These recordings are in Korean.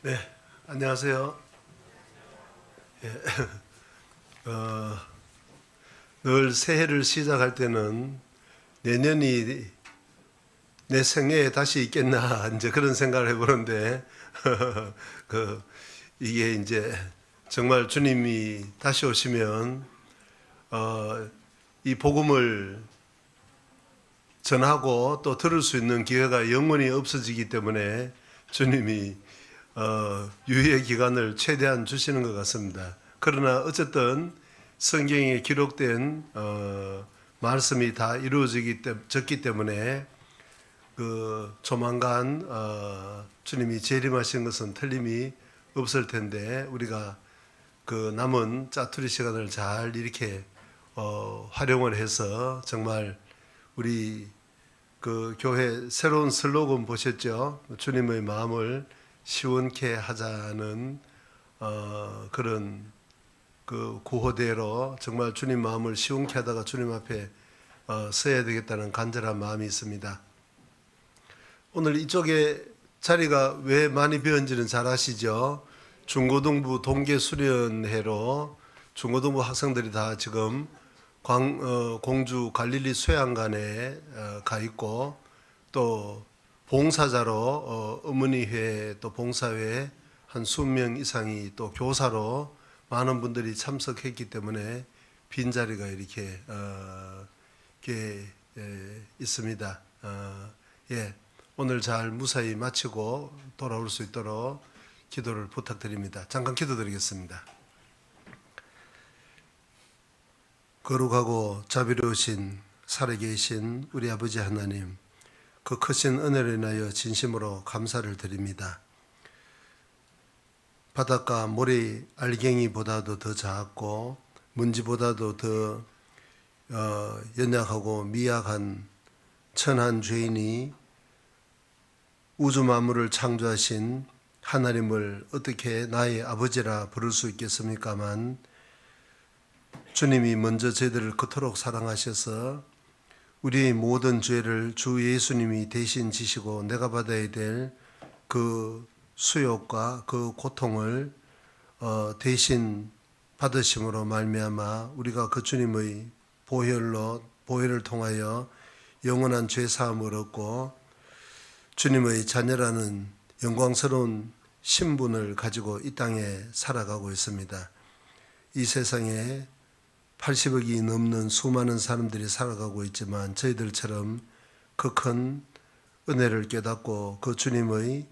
네, 안녕하세요. 예, 어, 늘 새해를 시작할 때는 내년이 내 생애에 다시 있겠나 이제 그런 생각을 해보는데 그 이게 이제 정말 주님이 다시 오시면 이 복음을 전하고 또 들을 수 있는 기회가 영원히 없어지기 때문에 주님이 유예 기간을 최대한 주시는 것 같습니다. 그러나 어쨌든 성경에 기록된 말씀이 다 이루어졌기 때문에 그 조만간 주님이 재림하신 것은 틀림이 없을 텐데 우리가 그 남은 짜투리 시간을 잘 이렇게 활용을 해서 정말 우리 그 교회 새로운 슬로건 보셨죠? 주님의 마음을 시원케 하자는 그런 그 구호대로 정말 주님 마음을 시원케 하다가 주님 앞에 서야 되겠다는 간절한 마음이 있습니다. 오늘 이쪽에 자리가 왜 많이 비었는지는 잘 아시죠? 중고등부 동계수련회로 중고등부 학생들이 다 지금 공주 갈릴리 수양관에 가 있고 또 봉사자로 어머니회 또 봉사회 한 수명 이상이 또 교사로 많은 분들이 참석했기 때문에 빈자리가 이렇게 있습니다. 예, 오늘 잘 무사히 마치고 돌아올 수 있도록 기도를 부탁드립니다. 잠깐 기도드리겠습니다. 거룩하고 자비로우신 살아계신 우리 아버지 하나님, 그 크신 은혜를 인하여 진심으로 감사를 드립니다. 바닷가 모래 알갱이보다도 더 작고 먼지보다도 더 연약하고 미약한 천한 죄인이 우주 만물을 창조하신 하나님을 어떻게 나의 아버지라 부를 수 있겠습니까만 주님이 먼저 저희들을 그토록 사랑하셔서 우리의 모든 죄를 주 예수님이 대신 지시고 내가 받아야 될 그 수욕과 그 고통을 대신 받으심으로 말미암아 우리가 그 주님의 보혈을 통하여 영원한 죄 사함을 얻고 주님의 자녀라는 영광스러운 신분을 가지고 이 땅에 살아가고 있습니다. 이 세상에 80억이 넘는 수많은 사람들이 살아가고 있지만 저희들처럼 그 큰 은혜를 깨닫고 그 주님의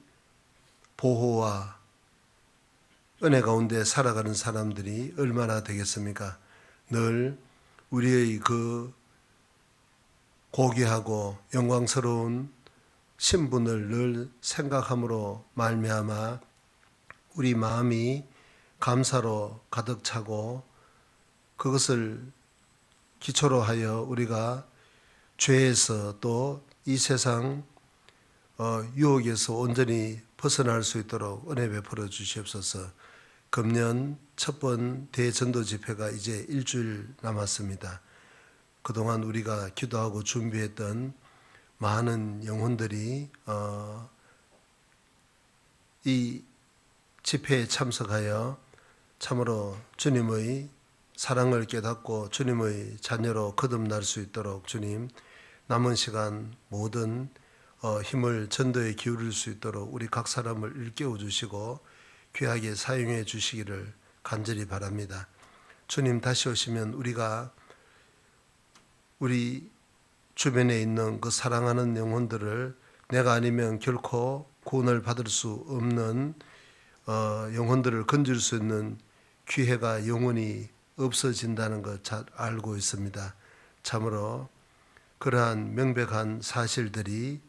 보호와 은혜 가운데 살아가는 사람들이 얼마나 되겠습니까? 늘 우리의 그 고귀하고 영광스러운 신분을 늘 생각함으로 말미암아 우리 마음이 감사로 가득 차고 그것을 기초로 하여 우리가 죄에서 또 이 세상 유혹에서 온전히 벗어날 수 있도록 은혜 베풀어 주시옵소서. 금년 첫 번 대전도 집회가 이제 일주일 남았습니다. 그동안 우리가 기도하고 준비했던 많은 영혼들이 이 집회에 참석하여 참으로 주님의 사랑을 깨닫고 주님의 자녀로 거듭날 수 있도록 주님 남은 시간 모든 힘을 전도에 기울일 수 있도록 우리 각 사람을 일깨워 주시고 귀하게 사용해 주시기를 간절히 바랍니다. 주님 다시 오시면 우리가 우리 주변에 있는 그 사랑하는 영혼들을 내가 아니면 결코 구원을 받을 수 없는 영혼들을 건질 수 있는 기회가 영원히 없어진다는 것 잘 알고 있습니다. 참으로 그러한 명백한 사실들이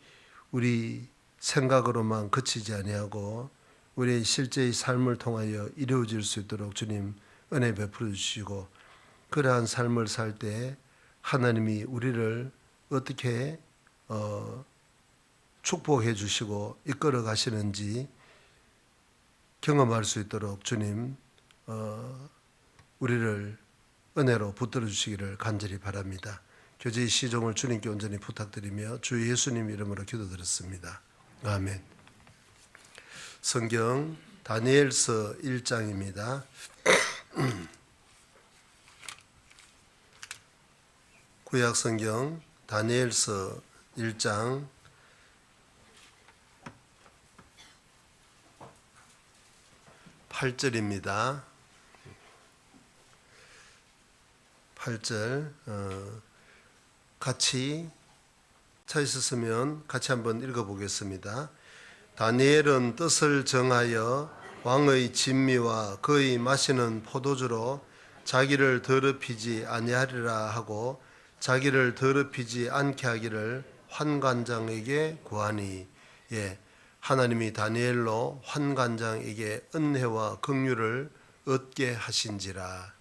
우리 생각으로만 그치지 아니하고 우리의 실제의 삶을 통하여 이루어질 수 있도록 주님 은혜 베풀어 주시고 그러한 삶을 살 때 하나님이 우리를 어떻게 축복해 주시고 이끌어 가시는지 경험할 수 있도록 주님 우리를 은혜로 붙들어 주시기를 간절히 바랍니다. 교제의 시종을 주님께 온전히 부탁드리며 주 예수님 이름으로 기도드렸습니다. 아멘. 성경 다니엘서 1장입니다. 구약성경 다니엘서 1장 8절입니다. 8절 같이 찾으셨으면 같이 한번 읽어보겠습니다. 다니엘은 뜻을 정하여 왕의 진미와 그의 마시는 포도주로 자기를 더럽히지 아니하리라 하고 자기를 더럽히지 않게 하기를 환관장에게 구하니, 하나님이 다니엘로 환관장에게 은혜와 긍휼을 얻게 하신지라.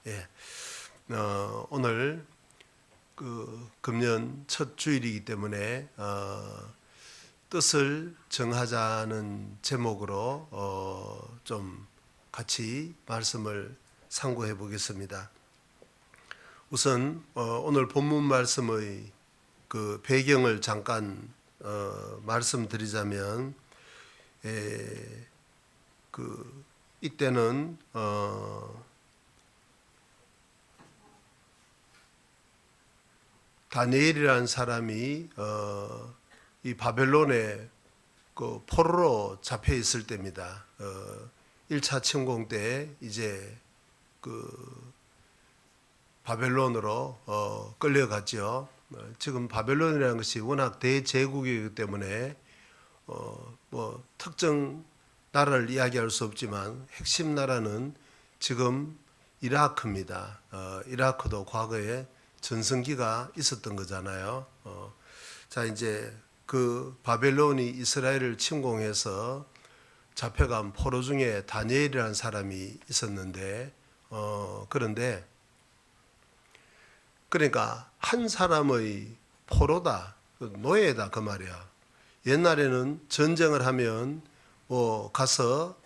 오늘 금년 첫 주일이기 때문에 뜻을 정하자는 제목으로 좀 같이 말씀을 상고해 보겠습니다. 우선 오늘 본문 말씀의 그 배경을 잠깐 말씀드리자면, 이때는 다니엘이라는 사람이 이 바벨론에 그 포로로 잡혀 있을 때입니다. 1차 침공 때 이제 그 바벨론으로 끌려갔죠. 지금 바벨론이라는 것이 워낙 대제국이기 때문에 뭐 특정 나라를 이야기할 수 없지만 핵심 나라는 지금 이라크입니다. 이라크도 과거에 전성기가 있었던 거잖아요. 자, 이제 그 바벨론이 이스라엘을 침공해서 잡혀간 포로 중에 다니엘이라는 사람이 있었는데, 그런데 그러니까 한 사람의 포로다, 노예다 그 말이야. 옛날에는 전쟁을 하면 뭐 가서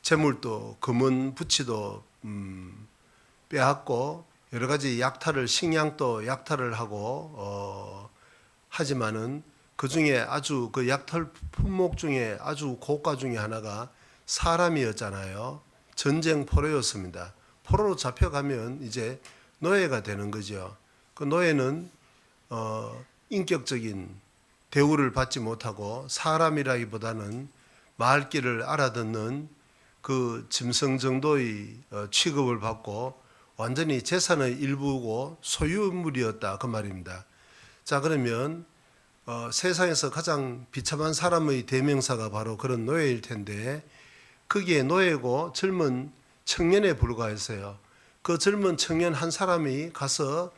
재물도 금은 부치도 빼앗고 여러 가지 약탈을, 식량도 약탈을 하고 하지만은 그 중에 아주 그 약탈 품목 중에 아주 고가 중에 하나가 사람이었잖아요. 전쟁 포로였습니다. 포로로 잡혀가면 이제 노예가 되는 거죠. 그 노예는 인격적인 대우를 받지 못하고 사람이라기보다는 말귀를 알아듣는 그 짐승 정도의 취급을 받고 완전히 재산의 일부고 소유물이었다 그 말입니다. 자, 그러면 세상에서 가장 비참한 사람의 대명사가 바로 그런 노예일 텐데, 거기에 노예고 젊은 청년에 불과했어요. 그 젊은 청년 한 사람이 가서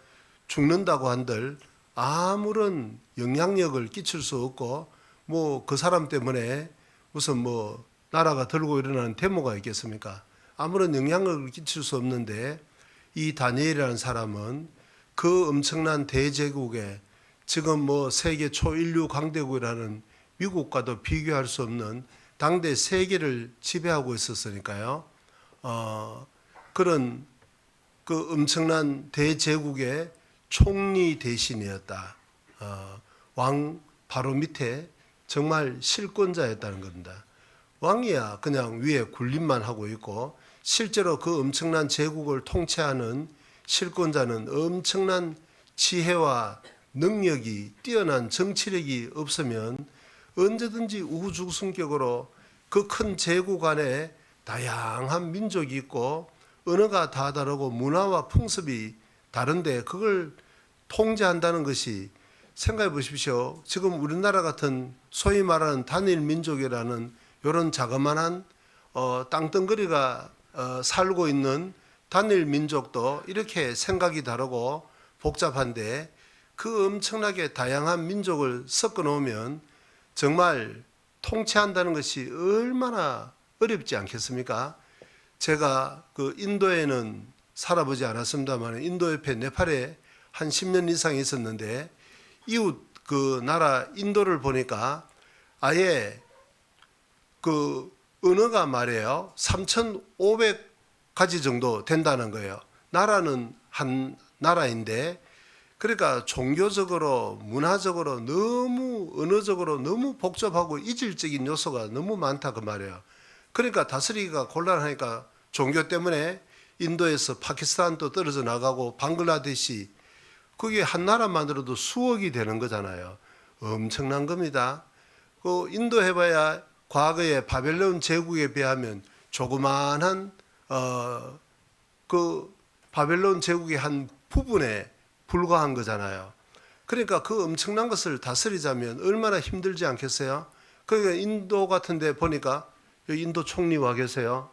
죽는다고 한들 아무런 영향력을 끼칠 수 없고, 뭐 그 사람 때문에 무슨 뭐 나라가 들고 일어나는 데모가 있겠습니까? 아무런 영향력을 끼칠 수 없는데, 이 다니엘이라는 사람은 그 엄청난 대제국에 지금 뭐 세계 초인류 강대국이라는 미국과도 비교할 수 없는 당대 세계를 지배하고 있었으니까요. 그런 그 엄청난 대제국의 총리 대신이었다. 왕 바로 밑에 정말 실권자였다는 겁니다. 왕이야 그냥 위에 군림만 하고 있고, 실제로 그 엄청난 제국을 통치하는 실권자는 엄청난 지혜와 능력이, 뛰어난 정치력이 없으면 언제든지 우후죽순격으로 그 큰 제국 안에 다양한 민족이 있고 언어가 다 다르고 문화와 풍습이 다른데 그걸 통제한다는 것이, 생각해 보십시오. 지금 우리나라 같은 소위 말하는 단일 민족이라는 이런 자그마한 땅덩어리가 살고 있는 단일 민족도 이렇게 생각이 다르고 복잡한데, 그 엄청나게 다양한 민족을 섞어 놓으면 정말 통치한다는 것이 얼마나 어렵지 않겠습니까? 제가 그 인도에는 살아보지 않았습니다만 인도 옆에 네팔에 한 10년 이상 있었는데, 이웃 그 나라 인도를 보니까 아예 그 언어가 말이에요 3,500가지 정도 된다는 거예요. 나라는 한 나라인데, 그러니까 종교적으로 문화적으로 너무 언어적으로 너무 복잡하고 이질적인 요소가 너무 많다 그 말이에요. 그러니까 다스리기가 곤란하니까 종교 때문에 인도에서 파키스탄도 떨어져 나가고 방글라데시, 그게 한 나라만으로도 수억이 되는 거잖아요. 엄청난 겁니다. 그 인도 해봐야 과거의 바벨론 제국에 비하면 조그만한 그 바벨론 제국의 한 부분에 불과한 거잖아요. 그러니까 그 엄청난 것을 다스리자면 얼마나 힘들지 않겠어요? 그러니까 인도 같은 데 보니까 여기 인도 총리 와 계세요.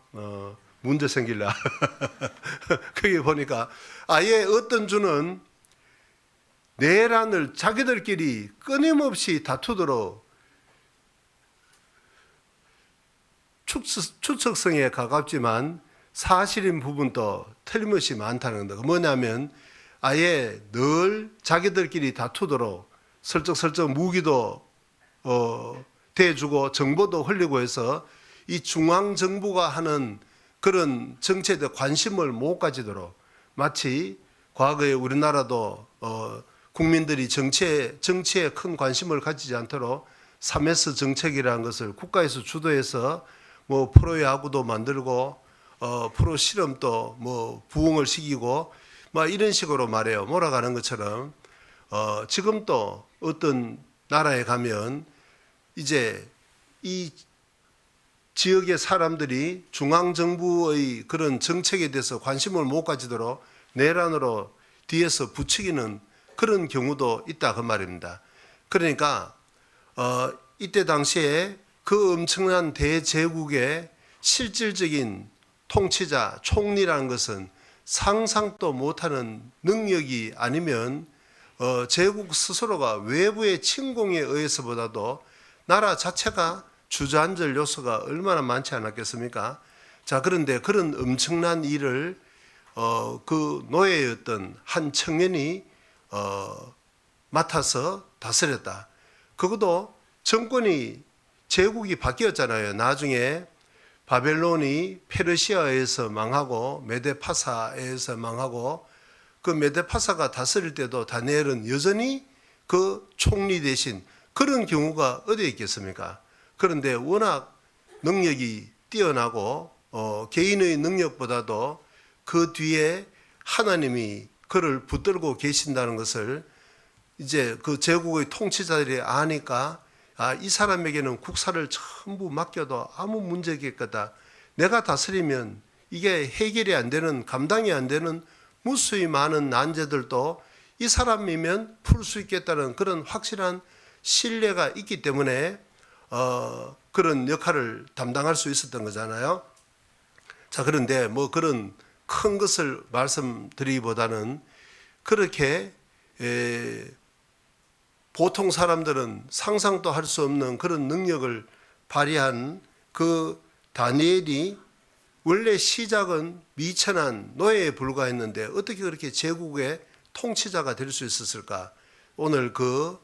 문제 생길라. 거기 보니까 아예 어떤 주는 내란을 자기들끼리 끊임없이 다투도록 추측성에 가깝지만 사실인 부분도 틀림없이 많다는 겁니다. 뭐냐면 아예 늘 자기들끼리 다투도록 슬쩍슬쩍 무기도 대주고 정보도 흘리고 해서 이 중앙정부가 하는 그런 정치에 대해 관심을 못 가지도록, 마치 과거에 우리나라도 국민들이 정치에 큰 관심을 가지지 않도록 3S 정책이라는 것을 국가에서 주도해서 뭐 프로야구도 만들고 프로 실험도 뭐 부흥을 시키고 막 이런 식으로 말해요. 몰아가는 것처럼 지금 또 어떤 나라에 가면 이제 이 지역의 사람들이 중앙정부의 그런 정책에 대해서 관심을 못 가지도록 내란으로 뒤에서 부추기는 그런 경우도 있다 그 말입니다. 그러니까 이때 당시에 그 엄청난 대제국의 실질적인 통치자, 총리라는 것은 상상도 못하는 능력이 아니면 제국 스스로가 외부의 침공에 의해서보다도 나라 자체가 주저앉을 요소가 얼마나 많지 않았겠습니까? 자, 그런데 그런 엄청난 일을 그 노예였던 한 청년이 맡아서 다스렸다. 그것도 정권이 제국이 바뀌었잖아요. 나중에 바벨론이 페르시아에서 망하고 메데파사에서 망하고 그 메데파사가 다스릴 때도 다니엘은 여전히 그 총리 대신 그런 경우가 어디에 있겠습니까? 그런데 워낙 능력이 뛰어나고 개인의 능력보다도 그 뒤에 하나님이 그를 붙들고 계신다는 것을 이제 그 제국의 통치자들이 아니까 이 사람에게는 국사를 전부 맡겨도 아무 문제 없겠다. 내가 다스리면 이게 해결이 안 되는, 감당이 안 되는 무수히 많은 난제들도 이 사람이면 풀 수 있겠다는 그런 확실한 신뢰가 있기 때문에 그런 역할을 담당할 수 있었던 거잖아요. 자, 그런데 뭐 그런 큰 것을 말씀드리기보다는 그렇게 보통 사람들은 상상도 할 수 없는 그런 능력을 발휘한 그 다니엘이 원래 시작은 미천한 노예에 불과했는데 어떻게 그렇게 제국의 통치자가 될 수 있었을까? 오늘 그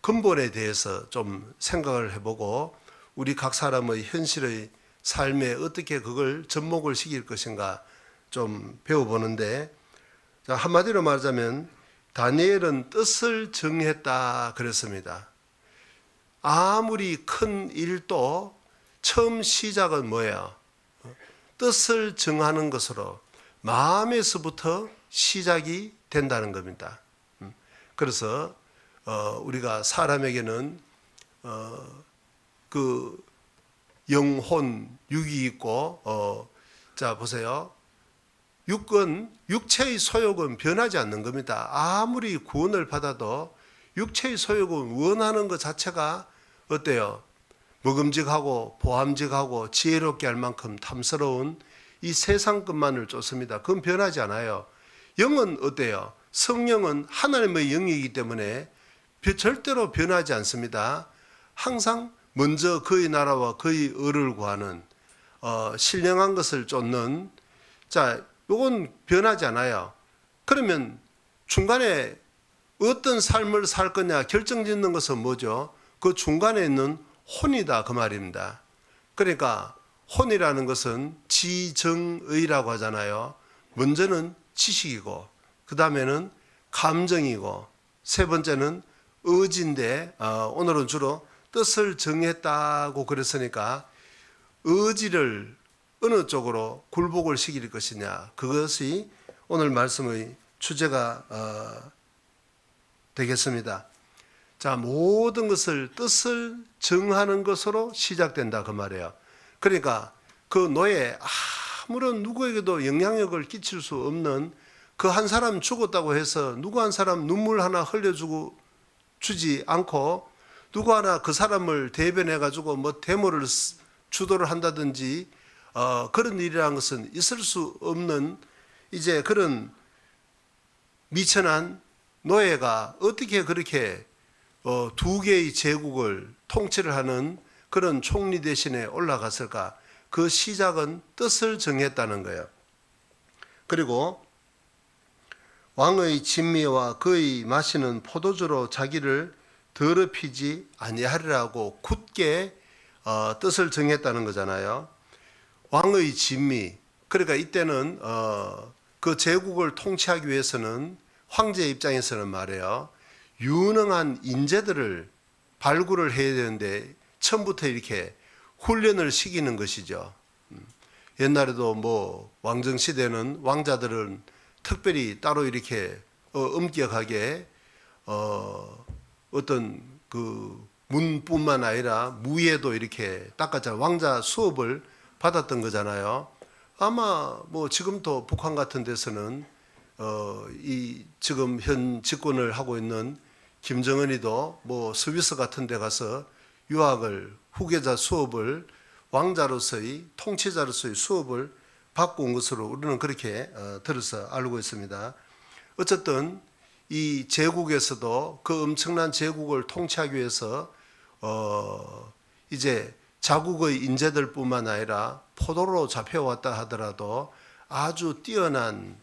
근본에 대해서 좀 생각을 해보고 우리 각 사람의 현실의 삶에 어떻게 그걸 접목을 시킬 것인가 좀 배워보는데, 자, 한마디로 말하자면 다니엘은 뜻을 정했다 그랬습니다. 아무리 큰 일도 처음 시작은 뭐예요? 뜻을 정하는 것으로 마음에서부터 시작이 된다는 겁니다. 그래서 우리가 사람에게는 그 영혼, 육이 있고 자 보세요. 육체의 소욕은 변하지 않는 겁니다. 아무리 구원을 받아도 육체의 소욕은 원하는 것 자체가 어때요? 먹음직하고 보암직하고 지혜롭게 할 만큼 탐스러운 이 세상 것만을 쫓습니다. 그건 변하지 않아요. 영은 어때요? 성령은 하나님의 영이기 때문에 절대로 변하지 않습니다. 항상 먼저 그의 나라와 그의 의를 구하는 신령한 것을 쫓는, 자, 이건 변하지 않아요. 그러면 중간에 어떤 삶을 살 거냐 결정짓는 것은 뭐죠? 그 중간에 있는 혼이다 그 말입니다. 그러니까 혼이라는 것은 지정의라고 하잖아요. 먼저는 지식이고 그 다음에는 감정이고 세 번째는 의지인데 오늘은 주로 뜻을 정했다고 그랬으니까 의지를 어느 쪽으로 굴복을 시킬 것이냐, 그것이 오늘 말씀의 주제가 되겠습니다. 자, 모든 것을 뜻을 정하는 것으로 시작된다 그 말이에요. 그러니까 그 노예, 아무런 누구에게도 영향력을 끼칠 수 없는 그 한 사람 죽었다고 해서 누구 한 사람 눈물 하나 흘려주고 주지 않고 누구 하나 그 사람을 대변해 가지고 뭐 데모를 주도를 한다든지 그런 일이라는 것은 있을 수 없는 이제 그런 미천한 노예가 어떻게 그렇게 두 개의 제국을 통치를 하는 그런 총리 대신에 올라갔을까? 그 시작은 뜻을 정했다는 거예요. 그리고 왕의 진미와 그의 마시는 포도주로 자기를 더럽히지 아니하리라고 굳게 뜻을 정했다는 거잖아요. 왕의 진미, 그러니까 이때는 그 제국을 통치하기 위해서는 황제 입장에서는 말이에요, 유능한 인재들을 발굴을 해야 되는데 처음부터 이렇게 훈련을 시키는 것이죠. 옛날에도 뭐 왕정 시대는 왕자들은 특별히 따로 이렇게 엄격하게 어떤 그 문뿐만 아니라 무예도 이렇게 닦았잖아요. 왕자 수업을 받았던 거잖아요. 아마 뭐 지금도 북한 같은 데서는 이 지금 현 집권을 하고 있는 김정은이도 뭐 스위스 같은 데 가서 유학을 후계자 수업을 왕자로서의 통치자로서의 수업을 받고 온 것으로 우리는 그렇게 들어서 알고 있습니다. 어쨌든 이 제국에서도 그 엄청난 제국을 통치하기 위해서 이제 자국의 인재들뿐만 아니라 포로로 잡혀왔다 하더라도 아주 뛰어난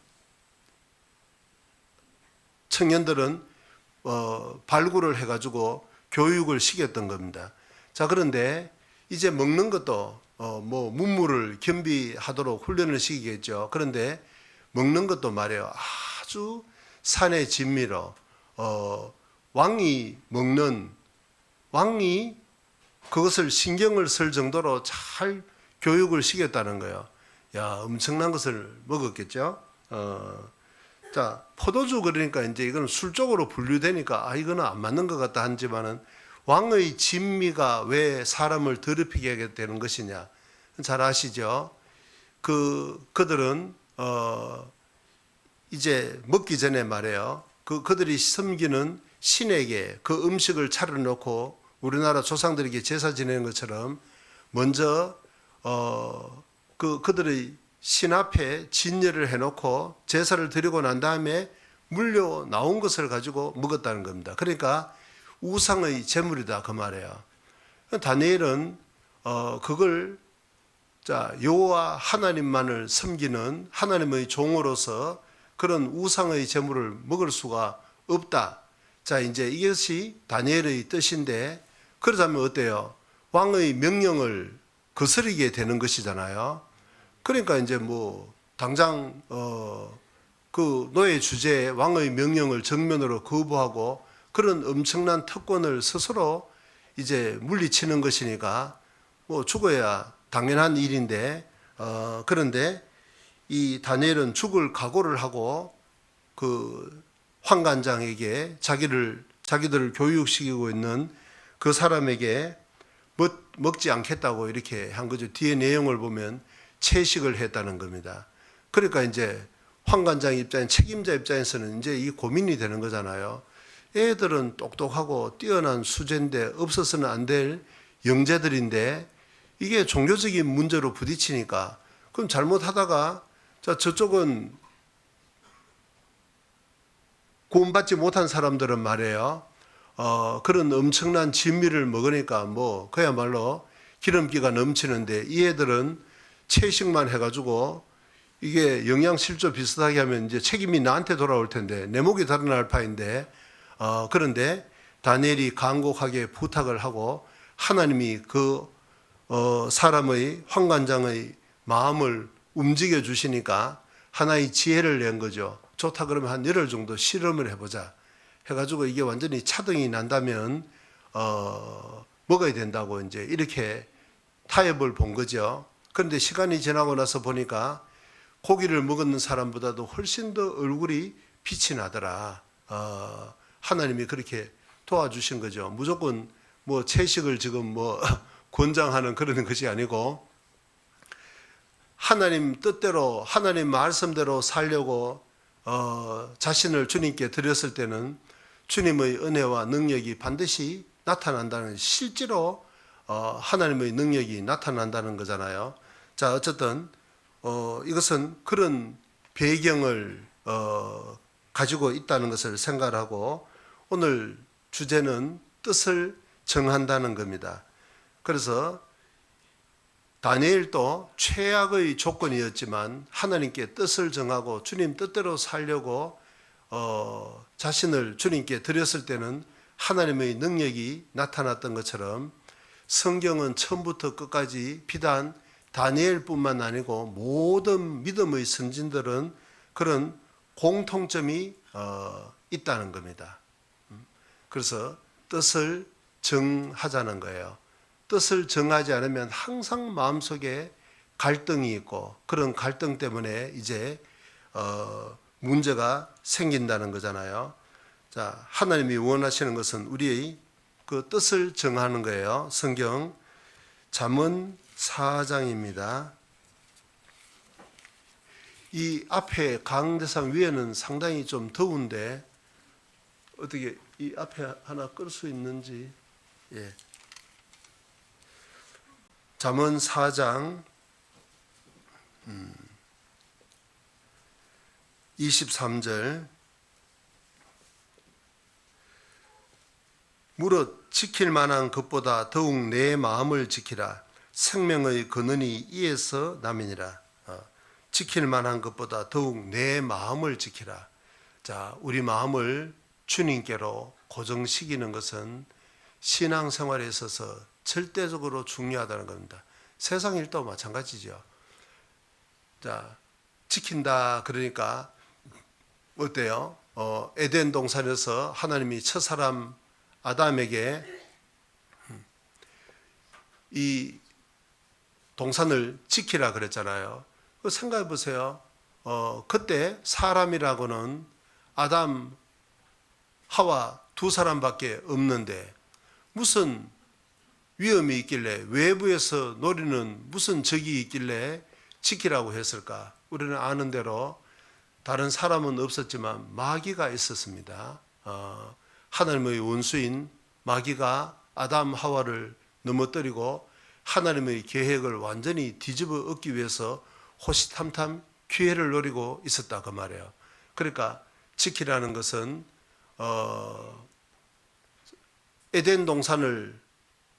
청년들은 발굴을 해가지고 교육을 시켰던 겁니다. 자, 그런데 이제 먹는 것도 뭐 문무를 겸비하도록 훈련을 시키겠죠. 그런데 먹는 것도 말이에요, 아주 산의 진미로 왕이 먹는, 왕이 그것을 신경을 쓸 정도로 잘 교육을 시켰다는 거예요. 야, 엄청난 것을 먹었겠죠. 자, 포도주, 그러니까 이제 이거는 술 쪽으로 분류되니까 이거는 안 맞는 것 같다 하지만은 왕의 진미가 왜 사람을 더럽히게 하게 되는 것이냐, 잘 아시죠? 그들은 이제 먹기 전에 말이에요, 그들이 섬기는 신에게 그 음식을 차려놓고 우리나라 조상들에게 제사 지내는 것처럼 먼저 그들의 신 앞에 진열을 해놓고 제사를 드리고 난 다음에 물려 나온 것을 가지고 먹었다는 겁니다. 그러니까 우상의 제물이다 그 말이에요. 다니엘은 그걸 여호와 하나님만을 섬기는 하나님의 종으로서 그런 우상의 제물을 먹을 수가 없다. 자, 이제 이것이 다니엘의 뜻인데, 그러자면 어때요? 왕의 명령을 거스르게 되는 것이잖아요. 그러니까 이제 뭐 당장 그 노예 주제에 왕의 명령을 정면으로 거부하고 그런 엄청난 특권을 스스로 이제 물리치는 것이니까 뭐 죽어야 당연한 일인데, 그런데 이 다니엘은 죽을 각오를 하고 그 환관장에게 자기들을 교육시키고 있는 그 사람에게 먹지 않겠다고 이렇게 한 거죠. 뒤에 내용을 보면 채식을 했다는 겁니다. 그러니까 이제 환관장 입장, 책임자 입장에서는 이제 이 고민이 되는 거잖아요. 애들은 똑똑하고 뛰어난 수재인데 없어서는 안 될 영재들인데 이게 종교적인 문제로 부딪히니까, 그럼 잘못하다가 저쪽은 구원받지 못한 사람들은 말이에요, 그런 엄청난 진미를 먹으니까 뭐 그야말로 기름기가 넘치는데 이 애들은 채식만 해가지고 이게 영양실조 비슷하게 하면 이제 책임이 나한테 돌아올 텐데 내 목이 달아날 파인데, 그런데 다니엘이 간곡하게 부탁을 하고 하나님이 그 사람의 환관장의 마음을 움직여 주시니까 하나의 지혜를 낸 거죠. 좋다 그러면 한 열흘 정도 실험을 해보자 해가지고 이게 완전히 차등이 난다면 먹어야 된다고 이제 이렇게 타협을 본 거죠. 그런데 시간이 지나고 나서 보니까 고기를 먹었는 사람보다도 훨씬 더 얼굴이 빛이 나더라. 하나님이 그렇게 도와주신 거죠. 무조건 뭐 채식을 지금 뭐 권장하는 그런 것이 아니고, 하나님 뜻대로 하나님 말씀대로 살려고 자신을 주님께 드렸을 때는 주님의 은혜와 능력이 반드시 나타난다는, 실제로 하나님의 능력이 나타난다는 거잖아요. 자, 어쨌든 이것은 그런 배경을 가지고 있다는 것을 생각하고, 오늘 주제는 뜻을 정한다는 겁니다. 그래서 다니엘도 최악의 조건이었지만 하나님께 뜻을 정하고 주님 뜻대로 살려고 자신을 주님께 드렸을 때는 하나님의 능력이 나타났던 것처럼, 성경은 처음부터 끝까지 비단 다니엘뿐만 아니고 모든 믿음의 선진들은 그런 공통점이 있다는 겁니다. 그래서 뜻을 정하자는 거예요. 뜻을 정하지 않으면 항상 마음속에 갈등이 있고, 그런 갈등 때문에 이제 문제가 생긴다는 거잖아요. 자, 하나님이 원하시는 것은 우리의 그 뜻을 정하는 거예요. 성경 잠언 4장입니다. 이 앞에 강대상 위에는 상당히 좀 더운데 어떻게 이 앞에 하나 끌 수 있는지. 예. 잠언 4장 23절. 무릇 지킬 만한 것보다 더욱 내 마음을 지키라. 생명의 근원이 이에서 남이니라. 지킬 만한 것보다 더욱 내 마음을 지키라. 자, 우리 마음을 주님께로 고정시키는 것은 신앙생활에 있어서 절대적으로 중요하다는 겁니다. 세상 일도 마찬가지죠. 자, 지킨다 그러니까 어때요? 에덴 동산에서 하나님이 첫사람 아담에게 이 동산을 지키라 그랬잖아요. 생각해 보세요. 그때 사람이라고는 아담, 하와 두 사람밖에 없는데 무슨 위험이 있길래, 외부에서 노리는 무슨 적이 있길래 지키라고 했을까? 우리는 아는 대로 다른 사람은 없었지만 마귀가 있었습니다. 하나님의 원수인 마귀가 아담 하와를 넘어뜨리고 하나님의 계획을 완전히 뒤집어 엎기 위해서 호시탐탐 기회를 노리고 있었다 그 말이에요. 그러니까 지키라는 것은 에덴 동산을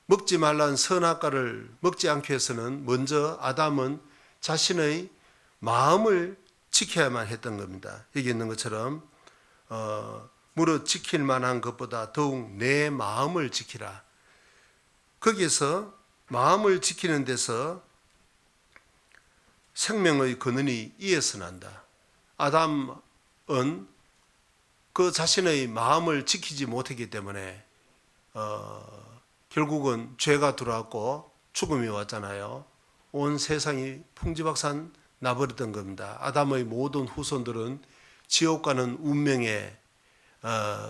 먹지 말라는 선악과를 먹지 않기 위해서는 먼저 아담은 자신의 마음을 지켜야만 했던 겁니다. 여기 있는 것처럼 무릇 지킬 만한 것보다 더욱 내 마음을 지키라. 거기에서 마음을 지키는 데서 생명의 근원이 이에서 난다. 아담은 그 자신의 마음을 지키지 못했기 때문에 결국은 죄가 들어왔고 죽음이 왔잖아요. 온 세상이 풍지박산 나버렸던 겁니다. 아담의 모든 후손들은 지옥 가는 운명에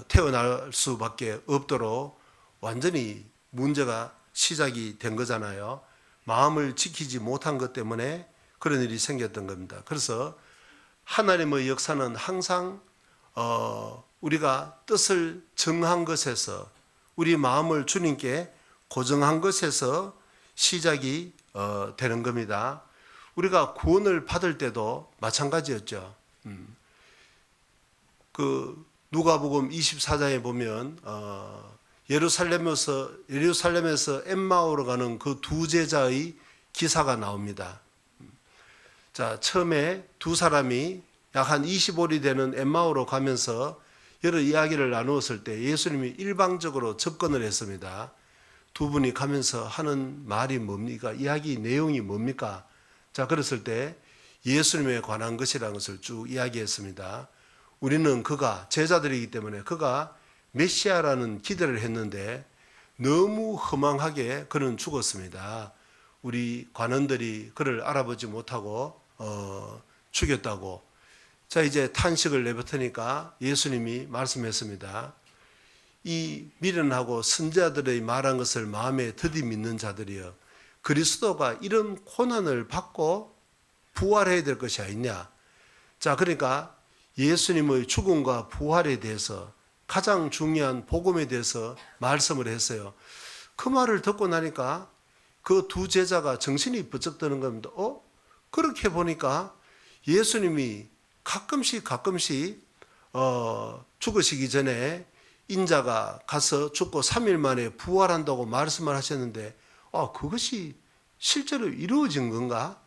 태어날 수밖에 없도록 완전히 문제가 시작이 된 거잖아요. 마음을 지키지 못한 것 때문에 그런 일이 생겼던 겁니다. 그래서 하나님의 역사는 항상 우리가 뜻을 정한 것에서, 우리 마음을 주님께 고정한 것에서 시작이 되는 겁니다. 우리가 구원을 받을 때도 마찬가지였죠. 그 누가복음 24장에 보면 예루살렘에서 엠마오로 가는 그 두 제자의 기사가 나옵니다. 자, 처음에 두 사람이 약 한 20올이 되는 엠마오로 가면서 여러 이야기를 나누었을 때 예수님이 일방적으로 접근을 했습니다. 두 분이 가면서 하는 말이 뭡니까? 이야기 내용이 뭡니까? 자, 그랬을 때 예수님에 관한 것이라는 것을 쭉 이야기했습니다. 우리는 그가, 제자들이기 때문에 그가 메시아라는 기대를 했는데 너무 허망하게 그는 죽었습니다. 우리 관원들이 그를 알아보지 못하고 죽였다고. 자, 이제 탄식을 내뱉으니까 예수님이 말씀했습니다. 이 미련하고 선지자들의 말한 것을 마음에 더디 믿는 자들이여, 그리스도가 이런 고난을 받고 부활해야 될 것이 아니냐. 자, 그러니까 예수님의 죽음과 부활에 대해서 가장 중요한 복음에 대해서 말씀을 했어요. 그 말을 듣고 나니까 그 두 제자가 정신이 번쩍 드는 겁니다. 그렇게 보니까 예수님이 가끔씩 죽으시기 전에 인자가 가서 죽고 3일 만에 부활한다고 말씀을 하셨는데 그것이 실제로 이루어진 건가?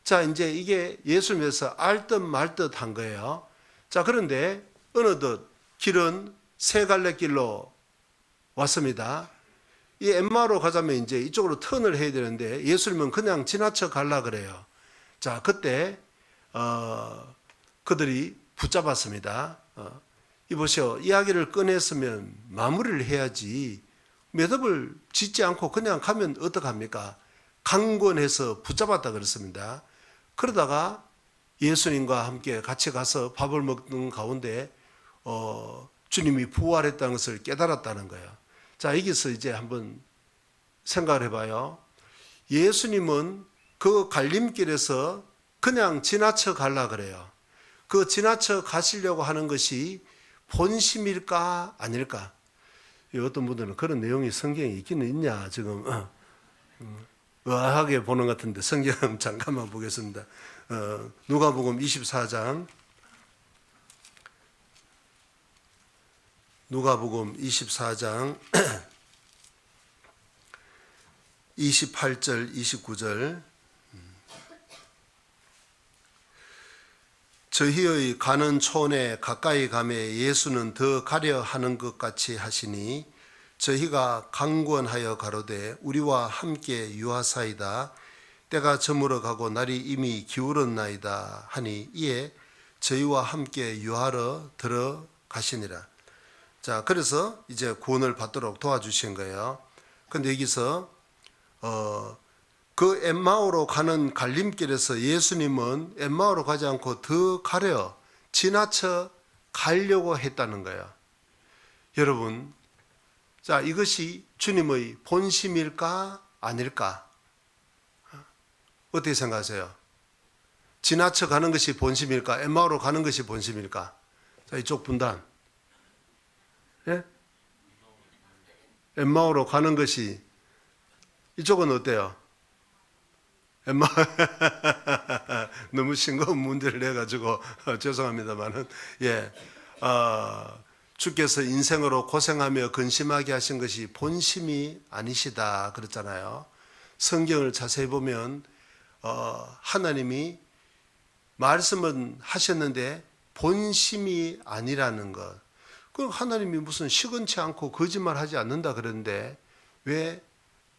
자, 이제 이게 예수님에서 알듯 말듯 한 거예요. 자, 그런데 어느덧 길은 세 갈래 길로 왔습니다. 이 엠마오로 가자면 이제 이쪽으로 턴을 해야 되는데 예수님은 그냥 지나쳐 갈라 그래요. 자, 그때 그들이 붙잡았습니다. 이보시오, 이야기를 꺼냈으면 마무리를 해야지 매듭을 짓지 않고 그냥 가면 어떡합니까? 강권해서 붙잡았다 그랬습니다. 그러다가 예수님과 함께 같이 가서 밥을 먹는 가운데 주님이 부활했다는 것을 깨달았다는 거예요. 자, 여기서 이제 한번 생각을 해봐요. 예수님은 그 갈림길에서 그냥 지나쳐 가려 그래요. 그 지나쳐 가시려고 하는 것이 본심일까 아닐까? 어떤 분들은 그런 내용이 성경에 있기는 있냐 지금 의아하게 보는 것 같은데 성경 잠깐만 보겠습니다. 누가복음 24장 28절 29절 저희의 가는 촌에 가까이 가매 예수는 더 가려 하는 것 같이 하시니 저희가 강권하여 가로되 우리와 함께 유하사이다. 때가 저물어 가고 날이 이미 기울었나이다 하니 이에 저희와 함께 유하러 들어가시니라. 자, 그래서 이제 구원을 받도록 도와주신 거예요. 근데 여기서 그 엠마오로 가는 갈림길에서 예수님은 엠마오로 가지 않고 더 가려 지나쳐 가려고 했다는 거예요. 여러분, 자, 이것이 주님의 본심일까 아닐까? 어떻게 생각하세요? 지나쳐 가는 것이 본심일까? 엠마오로 가는 것이 본심일까? 자, 이쪽 분단. 예? 엠마오로 가는 것이, 이쪽은 어때요? 너무 싱거운 문제를 내가지고 죄송합니다만은 주께서 인생으로 고생하며 근심하게 하신 것이 본심이 아니시다 그랬잖아요. 성경을 자세히 보면 하나님이 말씀은 하셨는데 본심이 아니라는 것. 그럼 하나님이 무슨 시건치 않고 거짓말하지 않는다 그러는데 왜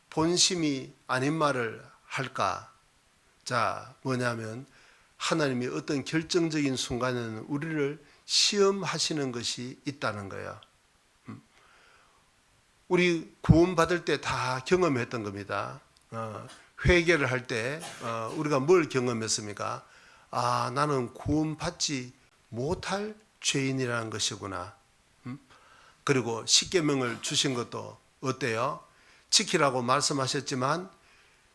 본심이 아닌 말을 할까? 자, 뭐냐면 하나님이 어떤 결정적인 순간에는 우리를 시험하시는 것이 있다는 거예요. 우리 구원받을 때 다 경험했던 겁니다. 회개를 할 때 우리가 뭘 경험했습니까? 나는 구원받지 못할 죄인이라는 것이구나. 그리고 십계명을 주신 것도 어때요? 지키라고 말씀하셨지만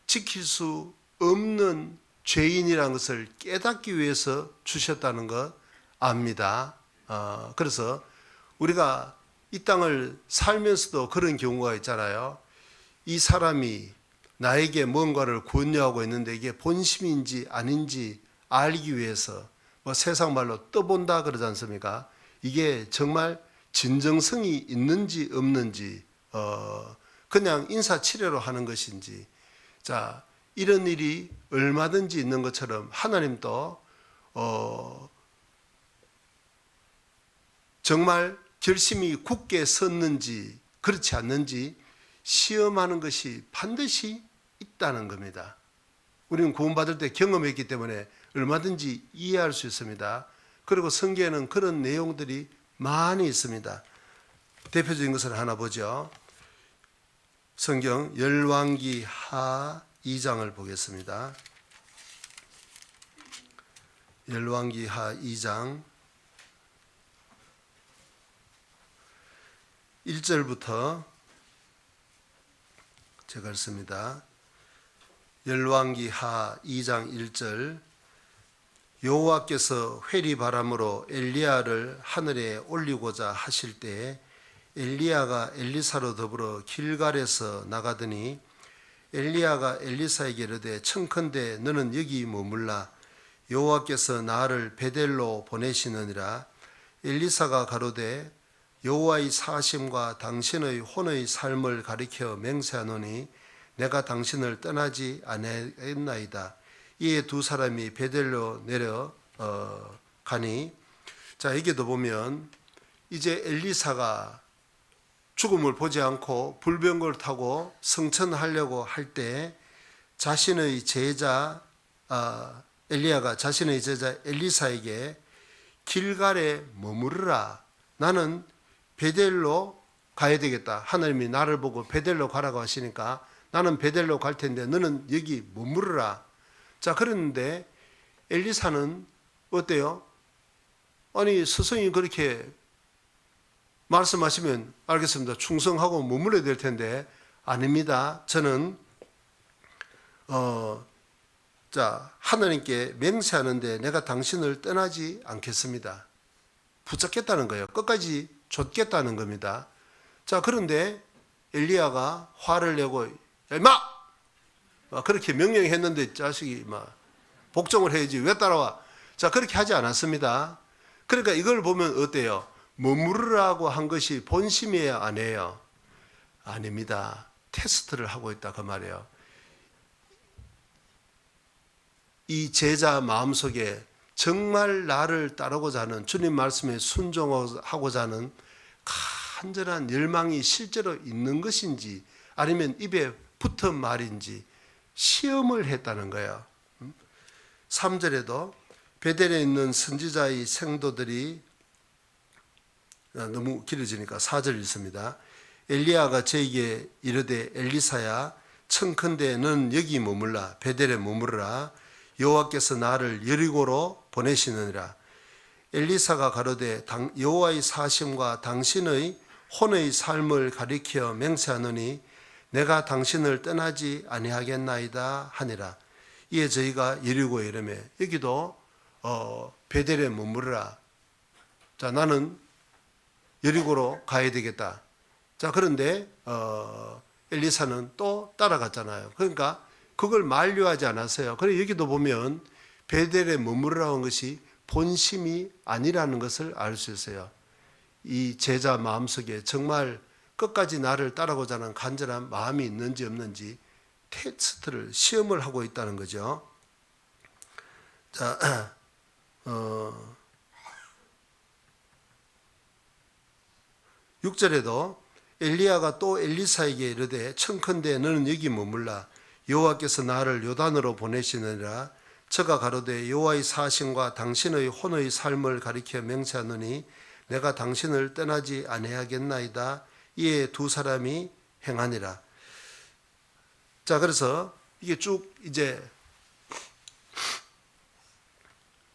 지킬 수 없는 죄인이라는 것을 깨닫기 위해서 주셨다는 것 압니다. 그래서 우리가 이 땅을 살면서도 그런 경우가 있잖아요. 이 사람이 나에게 뭔가를 권유하고 있는데 이게 본심인지 아닌지 알기 위해서 세상 말로 떠본다 그러지 않습니까? 이게 정말 진정성이 있는지 없는지 그냥 인사치레로 하는 것인지, 자, 이런 일이 얼마든지 있는 것처럼 하나님도 정말 결심이 굳게 섰는지 그렇지 않는지 시험하는 것이 반드시 있다는 겁니다. 우리는 구원받을 때 경험했기 때문에 얼마든지 이해할 수 있습니다. 그리고 성경에는 그런 내용들이 많이 있습니다. 대표적인 것을 하나 보죠. 성경 열왕기 하 2장을 보겠습니다. 열왕기하 2장 1절부터 제가 읽습니다. 열왕기하 2장 1절. 여호와께서 회리바람으로 엘리야를 하늘에 올리고자 하실 때에 엘리야가 엘리사로 더불어 길갈에서 나가더니 엘리야가 엘리사에게 이르되 청컨대 너는 여기 머물라. 여호와께서 나를 베델로 보내시느니라. 엘리사가 가로되 여호와의 사심과 당신의 혼의 삶을 가리켜 맹세하노니 내가 당신을 떠나지 아니하겠나이다. 이에 두 사람이 베델로 내려 가니, 자, 여기도 보면 이제 엘리사가 죽음을 보지 않고 불병거를 타고 성천하려고 할 때 자신의 제자 엘리야가 자신의 제자 엘리사에게 길갈에 머무르라. 나는 베델로 가야 되겠다. 하나님이 나를 보고 베델로 가라고 하시니까 나는 베델로 갈 텐데 너는 여기 머무르라. 자, 그랬는데 엘리사는 어때요? 아니, 스승이 그렇게 말씀하시면 알겠습니다. 충성하고 머물러야 될 텐데 아닙니다. 저는 하나님께 맹세하는데 내가 당신을 떠나지 않겠습니다. 붙잡겠다는 거예요. 끝까지 좇겠다는 겁니다. 자, 그런데 엘리야가 화를 내고 야, 임마! 그렇게 명령했는데 자식이 복종을 해야지 왜 따라와? 자, 그렇게 하지 않았습니다. 그러니까 이걸 보면 어때요? 머무르라고 한 것이 본심이에요, 아니에요? 아닙니다. 테스트를 하고 있다 그 말이에요. 이 제자 마음속에 정말 나를 따르고자 하는, 주님 말씀에 순종하고자 하는 간절한 열망이 실제로 있는 것인지 아니면 입에 붙은 말인지 시험을 했다는 거예요. 3절에도 베델에 있는 선지자의 생도들이, 너무 길어지니까 4절 읽습니다. 엘리야가 저에게 이르되 엘리사야 청컨대 너는 여기 머물라. 베델에 머무르라. 여호와께서 나를 여리고로 보내시느니라. 엘리사가 가로되 여호와의 사심과 당신의 혼의 삶을 가리켜 맹세하노니 내가 당신을 떠나지 아니하겠나이다 하니라. 이에 저희가 여리고에 이르매, 여기도 베델에 머무르라. 자, 나는 여리고로 가야 되겠다. 자, 그런데 엘리사는 또 따라갔잖아요. 그러니까 그걸 만류하지 않았어요. 그래서 여기도 보면 베델에 머무르라는 것이 본심이 아니라는 것을 알 수 있어요. 이 제자 마음속에 정말 끝까지 나를 따르고자 하는 간절한 마음이 있는지 없는지 테스트를, 시험을 하고 있다는 거죠. 자, 6절에도 엘리야가 또 엘리사에게 이르되 청컨대 너는 여기 머물라. 여호와께서 나를 요단으로 보내시느니라. 저가 가로되 여호와의 사심과 당신의 혼의 삶을 가리켜 맹세하노니 내가 당신을 떠나지 아니하겠나이다. 이에 두 사람이 행하니라. 자, 그래서 이게 쭉 이제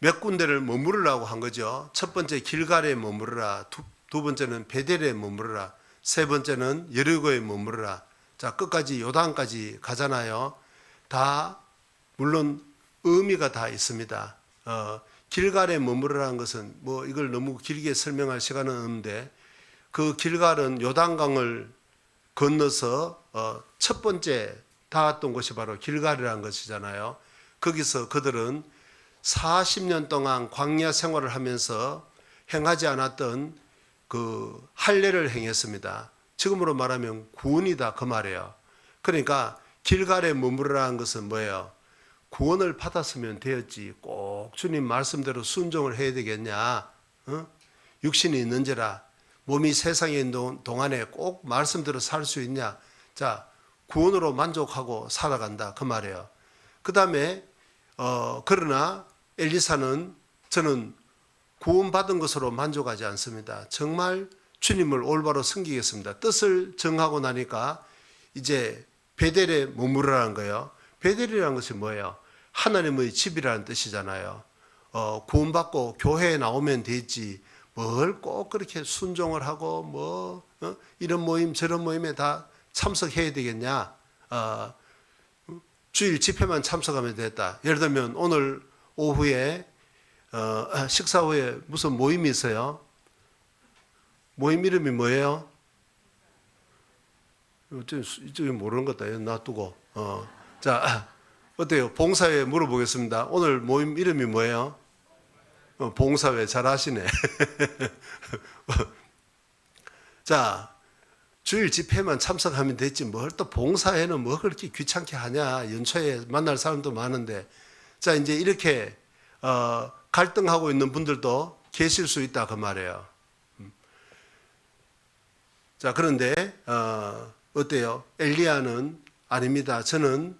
몇 군데를 머무르라고 한 거죠. 첫 번째 길갈에 머무르라. 두 번째는 베델에 머무르라. 세 번째는 여리고에 머무르라. 자, 끝까지 요단까지 가잖아요. 다 물론 의미가 다 있습니다. 길갈에 머무르라는 것은 이걸 너무 길게 설명할 시간은 없는데, 그 길갈은 요단강을 건너서 첫 번째 닿았던 곳이 바로 길갈이라는 것이잖아요. 거기서 그들은 40년 동안 광야 생활을 하면서 행하지 않았던 그 할례를 행했습니다. 지금으로 말하면 구원이다 그 말이에요. 그러니까 길갈에 머무르라는 것은 뭐예요? 구원을 받았으면 되었지 꼭 주님 말씀대로 순종을 해야 되겠냐? 육신이 있는지라 몸이 세상에 있는 동안에 꼭 말씀대로 살 수 있냐? 자, 구원으로 만족하고 살아간다 그 말이에요. 그 다음에 그러나 엘리사는 저는 구원받은 것으로 만족하지 않습니다. 정말 주님을 올바로 섬기겠습니다. 뜻을 정하고 나니까 이제 베델에 머무르라는 거예요. 베델이라는 것이 뭐예요? 하나님의 집이라는 뜻이잖아요. 구원받고 교회에 나오면 되지 뭘 꼭 그렇게 순종을 하고 뭐 이런 모임 저런 모임에 다 참석해야 되겠냐? 주일 집회만 참석하면 됐다. 예를 들면 오늘 오후에 식사 후에 무슨 모임이 있어요? 모임 이름이 뭐예요? 이쪽에 모르는 것다. 놔두고. 자, 어때요? 봉사회 물어보겠습니다. 오늘 모임 이름이 뭐예요? 봉사회 잘 아시네. 자, 주일 집회만 참석하면 됐지 뭘 또 봉사회는 뭐 그렇게 귀찮게 하냐. 연초에 만날 사람도 많은데. 자, 이제 이렇게 갈등하고 있는 분들도 계실 수 있다 그 말이에요. 자, 그런데 어때요? 엘리야는 아닙니다. 저는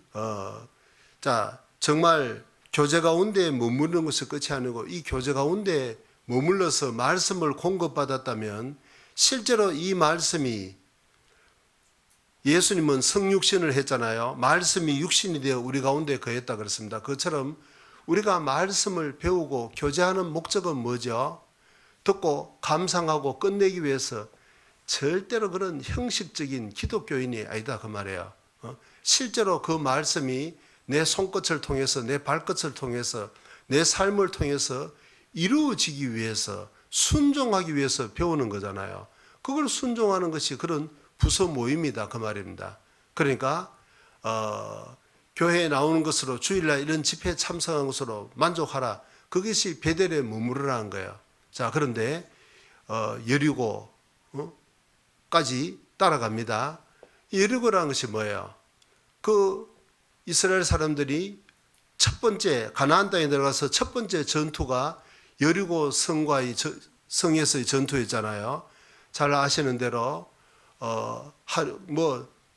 자, 정말 교제 가운데 머무르는 것이 끝이 아니고 이 교제 가운데 머물러서 말씀을 공급받았다면 실제로 이 말씀이 예수님은 성육신을 했잖아요. 말씀이 육신이 되어 우리 가운데 거했다 그랬습니다. 그처럼 우리가 말씀을 배우고 교제하는 목적은 뭐죠? 듣고 감상하고 끝내기 위해서 절대로 그런 형식적인 기독교인이 아니다 그 말이에요. 실제로 그 말씀이 내 손끝을 통해서 내 발끝을 통해서 내 삶을 통해서 이루어지기 위해서 순종하기 위해서 배우는 거잖아요. 그걸 순종하는 것이 그런 부서 모임이다 그 말입니다. 그러니까 교회에 나오는 것으로 주일날 이런 집회에 참석한 것으로 만족하라. 그것이 베델에 머무르라는 거예요. 자, 그런데 여리고까지 따라갑니다. 여리고라는 것이 뭐예요? 그 이스라엘 사람들이 첫 번째 가나안 땅에 들어가서 첫 번째 전투가 여리고 성에서의 전투였잖아요. 잘 아시는 대로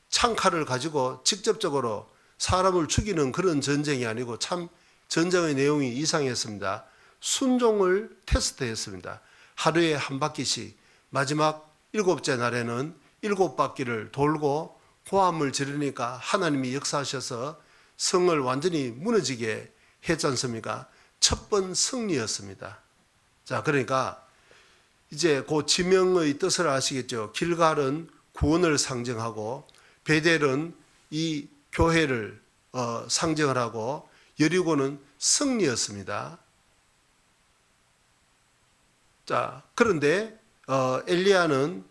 창칼을 가지고 직접적으로 사람을 죽이는 그런 전쟁이 아니고 참 전쟁의 내용이 이상했습니다. 순종을 테스트했습니다. 하루에 한 바퀴씩 마지막 7째 날에는 7바퀴를 돌고 고함을 지르니까 하나님이 역사하셔서 성을 완전히 무너지게 했지 않습니까? 첫 번 승리였습니다. 자, 그러니까 이제 그 지명의 뜻을 아시겠죠? 길갈은 구원을 상징하고 베델은 이 교회를 상징을 하고 여리고는 승리였습니다. 자, 그런데 엘리야는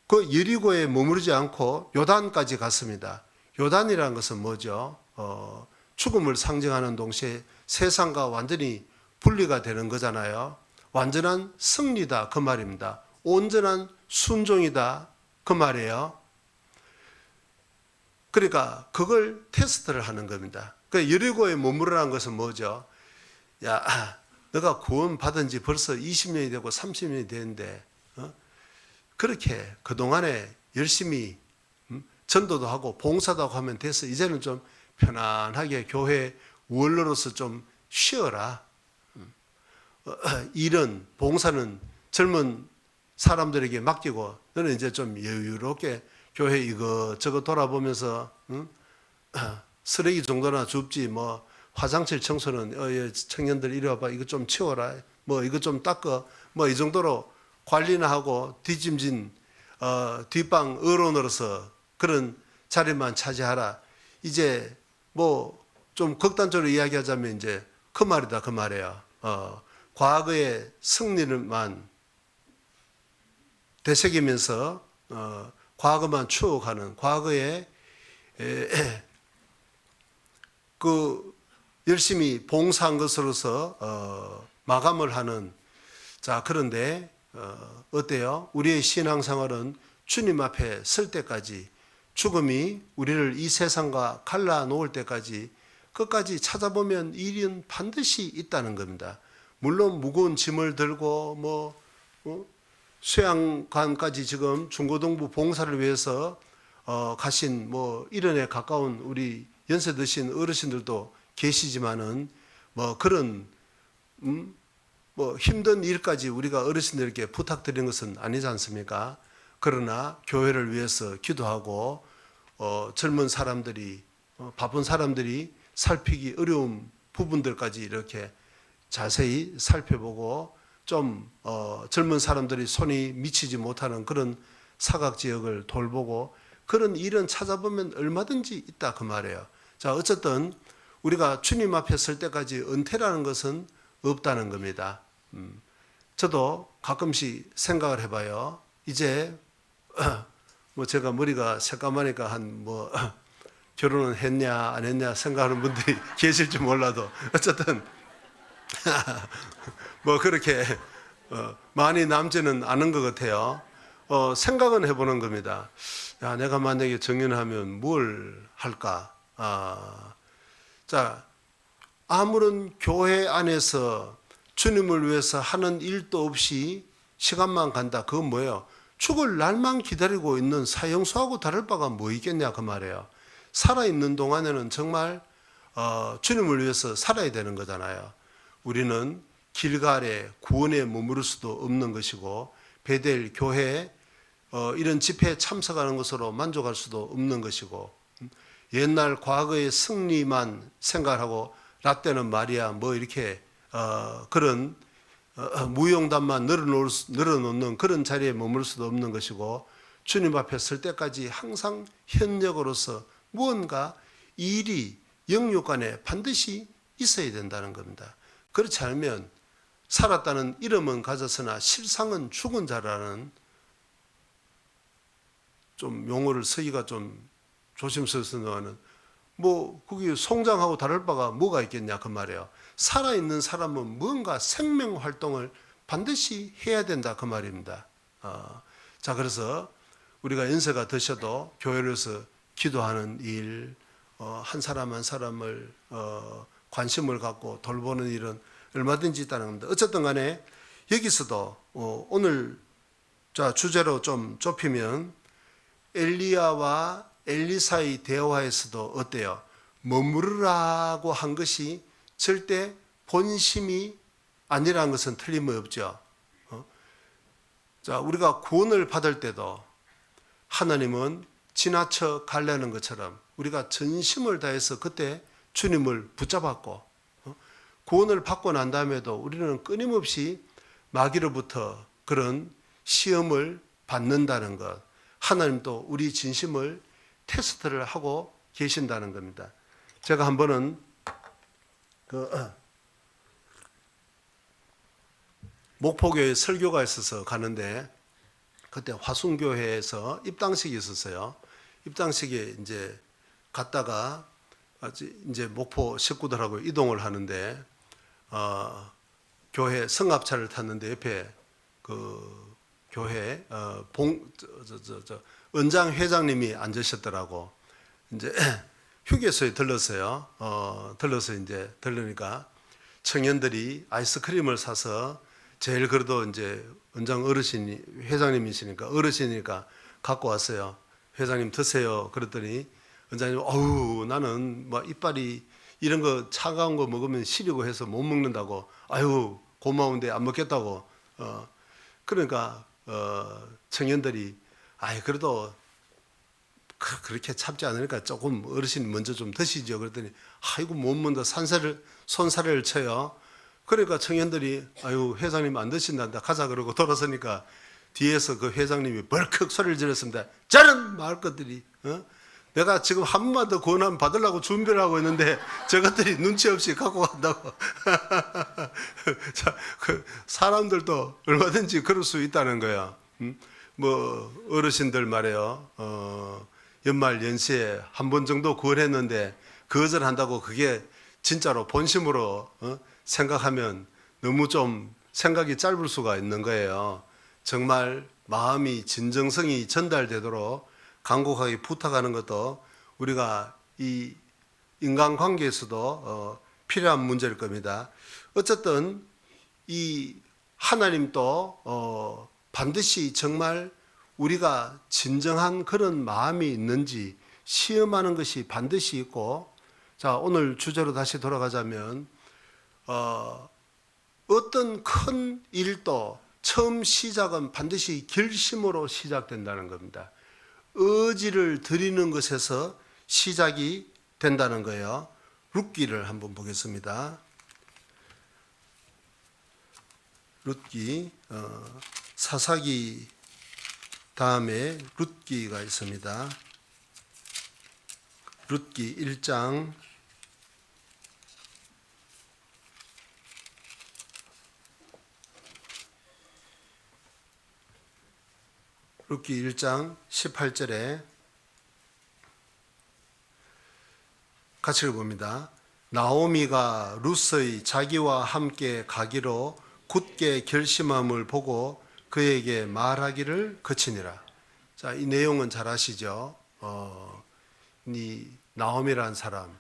그 여리고에 머무르지 않고 요단까지 갔습니다. 요단이라는 것은 뭐죠? 죽음을 상징하는 동시에 세상과 완전히 분리가 되는 거잖아요. 완전한 승리다 그 말입니다. 온전한 순종이다 그 말이에요. 그러니까 그걸 테스트를 하는 겁니다. 그 여리고에 머무르라는 것은 뭐죠? 야, 너가 구원 받은 지 벌써 20년이 되고 30년이 되는데 그렇게 그동안에 열심히 전도도 하고 봉사도 하고 하면 됐어. 이제는 좀 편안하게 교회 원로로서 좀 쉬어라. 일은 봉사는 젊은 사람들에게 맡기고 너는 이제 좀 여유롭게 교회 이것저것 돌아보면서 쓰레기 정도나 줍지 뭐 화장실 청소는 청년들 이리 와봐 이거 좀 치워라 뭐 이거 좀 닦어 뭐 이 정도로 관리나 하고 뒤짐진 뒷방 어른으로서 그런 자리만 차지하라. 이제 뭐 좀 극단적으로 이야기하자면 이제 그 말이다 그 말이에요. 과거의 승리를만 되새기면서 과거만 추억하는 과거에 그 열심히 봉사한 것으로서 마감을 하는. 자, 그런데 어때요? 우리의 신앙생활은 주님 앞에 설 때까지 죽음이 우리를 이 세상과 갈라놓을 때까지 끝까지 찾아보면 일은 반드시 있다는 겁니다. 물론 무거운 짐을 들고 수양관까지 지금 중고등부 봉사를 위해서 가신 1년에 가까운 우리 연세 드신 어르신들도 계시지만은 그런 힘든 일까지 우리가 어르신들에게 부탁드리는 것은 아니지 않습니까? 그러나 교회를 위해서 기도하고 젊은 사람들이 바쁜 사람들이 살피기 어려운 부분들까지 이렇게 자세히 살펴보고 좀 젊은 사람들이 손이 미치지 못하는 그런 사각지역을 돌보고 그런 일은 찾아보면 얼마든지 있다 그 말이에요. 자, 어쨌든 우리가 주님 앞에 설 때까지 은퇴라는 것은 없다는 겁니다. 저도 가끔씩 생각을 해봐요. 이제 뭐 제가 머리가 새까마니까 한 뭐 결혼은 했냐 안 했냐 생각하는 분들이 계실지 몰라도 어쨌든 뭐 그렇게 많이 남지는 않은 것 같아요. 생각은 해보는 겁니다. 야, 내가 만약에 정년하면 뭘 할까? 자, 아무런 교회 안에서 주님을 위해서 하는 일도 없이 시간만 간다. 그건 뭐예요? 죽을 날만 기다리고 있는 사형수하고 다를 바가 뭐 있겠냐 그 말이에요. 살아있는 동안에는 정말 주님을 위해서 살아야 되는 거잖아요. 우리는 길갈에 구원에 머무를 수도 없는 것이고 베델 교회에 이런 집회에 참석하는 것으로 만족할 수도 없는 것이고 옛날 과거의 승리만 생각하고 라떼는 말이야 뭐 이렇게 그런 무용담만 늘어놓는 그런 자리에 머물 수도 없는 것이고 주님 앞에 설 때까지 항상 현역으로서 무언가 일이 영육간에 반드시 있어야 된다는 겁니다. 그렇지 않으면 살았다는 이름은 가졌으나 실상은 죽은 자라는 좀 용어를 쓰기가 좀 조심스러워서는 뭐 그게 송장하고 다를 바가 뭐가 있겠냐 그 말이에요. 살아있는 사람은 뭔가 생명 활동을 반드시 해야 된다 그 말입니다. 자, 그래서 우리가 연세가 드셔도 교회에서 기도하는 일, 한 사람 한 사람을 관심을 갖고 돌보는 일은 얼마든지 있다는 겁니다. 어쨌든 간에 여기서도 오늘 자 주제로 좀 좁히면 엘리야와 엘리사의 대화에서도 어때요? 머무르라고 한 것이 절대 본심이 아니라는 것은 틀림없죠. 자, 우리가 구원을 받을 때도 하나님은 지나쳐 가려는 것처럼 우리가 전심을 다해서 그때 주님을 붙잡았고 구원을 받고 난 다음에도 우리는 끊임없이 마귀로부터 그런 시험을 받는다는 것, 하나님도 우리 진심을 테스트를 하고 계신다는 겁니다. 제가 한 번은 목포교회 설교가 있어서 가는데 그때 화순교회에서 입당식이 있었어요. 입당식에 이제 갔다가 이제 목포 식구들하고 이동을 하는데 교회 성합차를 탔는데 옆에 그 교회 은장 회장님이 앉으셨더라고. 이제 휴게소에 들렀어요. 들러서 이제 들르니까 청년들이 아이스크림을 사서 제일 그래도 이제 은장 어르신이 회장님이시니까 어르신이니까 갖고 왔어요. 회장님 드세요. 그랬더니 은장님 어우 나는 뭐 이빨이 이런 거 차가운 거 먹으면 시리고 해서 못 먹는다고. 아유 고마운데 안 먹겠다고. 그러니까 청년들이 아이 그래도 그렇게 참지 않으니까 조금 어르신이 먼저 좀 드시죠. 그랬더니 아이고 못 먹는다 손사래를 쳐요. 그러니까 청년들이 아유 회장님 안 드신단다 가자 그러고 돌아서니까 뒤에서 그 회장님이 벌컥 소리를 질렀습니다. 저런 마을 것들이 내가 지금 한 번만 더 권한 받으려고 준비를 하고 있는데 저것들이 눈치 없이 갖고 간다고. 자, 그 사람들도 얼마든지 그럴 수 있다는 거야. 뭐 어르신들 말이에요. 연말 연시에 한 번 정도 구원했는데 거절한다고 그게 진짜로 본심으로 생각하면 너무 좀 생각이 짧을 수가 있는 거예요. 정말 마음이 진정성이 전달되도록 간곡하게 부탁하는 것도 우리가 이 인간관계에서도 필요한 문제일 겁니다. 어쨌든 이 하나님도 반드시 정말 우리가 진정한 그런 마음이 있는지 시험하는 것이 반드시 있고, 자 오늘 주제로 다시 돌아가자면 어떤 큰 일도 처음 시작은 반드시 결심으로 시작된다는 겁니다. 의지를 드리는 것에서 시작이 된다는 거예요. 룻기를 한번 보겠습니다. 룻기, 사사기 다음에 룻기가 있습니다. 룻기 1장 룻기 1장 18절에 같이 읽어봅니다. 나오미가 룻의 자기와 함께 가기로 굳게 결심함을 보고 그에게 말하기를 그치니라. 자, 이 내용은 잘 아시죠? 이 나오미라는 사람,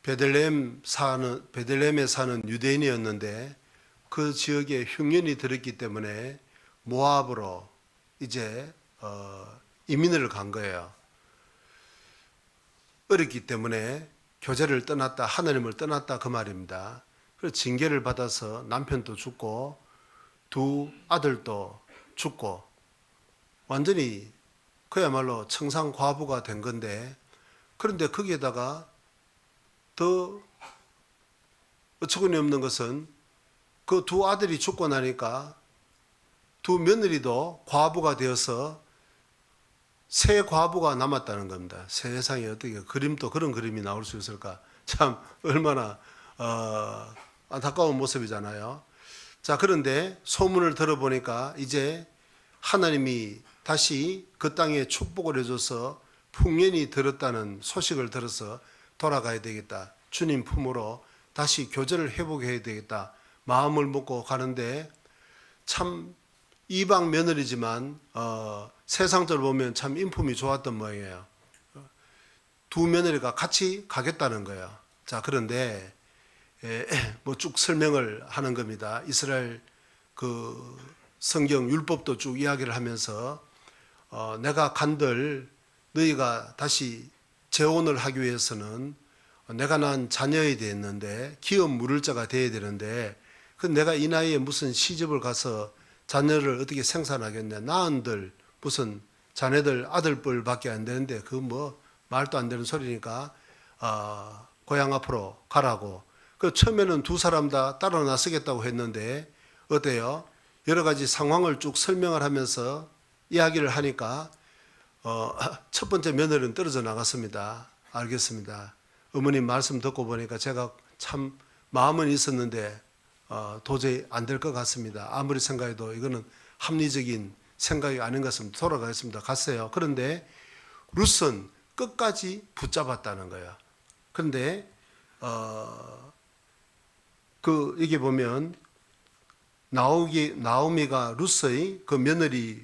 베들레헴에 사는 유대인이었는데 그 지역에 흉년이 들었기 때문에 모압으로 이제 이민을 간 거예요. 어렸기 때문에 교제를 떠났다, 하나님을 떠났다 그 말입니다. 그래서 징계를 받아서 남편도 죽고 두 아들도 죽고 완전히 그야말로 청산과부가 된 건데, 그런데 거기에다가 더 어처구니 없는 것은 그 두 아들이 죽고 나니까 두 며느리도 과부가 되어서 새 과부가 남았다는 겁니다. 세상에 어떻게 그림도 그런 그림이 나올 수 있을까? 참 얼마나 안타까운 모습이잖아요. 자, 그런데 소문을 들어보니까 이제 하나님이 다시 그 땅에 축복을 해줘서 풍년이 들었다는 소식을 들어서 돌아가야 되겠다. 주님 품으로 다시 교제를 회복해야 되겠다. 마음을 먹고 가는데 참 이방 며느리지만 세상적으로 보면 참 인품이 좋았던 모양이에요. 두 며느리가 같이 가겠다는 거예요. 자, 그런데 뭐 쭉 설명을 하는 겁니다. 이스라엘 그 성경 율법도 쭉 이야기를 하면서 내가 간들 너희가 다시 재혼을 하기 위해서는 내가 낳은 자녀이 되었는데 기업 물을 자가 되어야 되는데 그 내가 이 나이에 무슨 시집을 가서 자녀를 어떻게 생산하겠냐. 낳은들 무슨 자네들 아들뻘밖에 안 되는데 그 뭐 말도 안 되는 소리니까 고향 앞으로 가라고. 그 처음에는 두 사람 다 따라 나서겠다고 했는데 어때요? 여러 가지 상황을 쭉 설명을 하면서 이야기를 하니까 첫 번째 며느리는 떨어져 나갔습니다. 알겠습니다. 어머님 말씀 듣고 보니까 제가 참 마음은 있었는데 도저히 안 될 것 같습니다. 아무리 생각해도 이거는 합리적인 생각이 아닌 것 같습니다. 돌아가겠습니다. 갔어요. 그런데 룻은 끝까지 붙잡았다는 거예요. 그런데 여기 보면 나오미가 룻의 그 며느리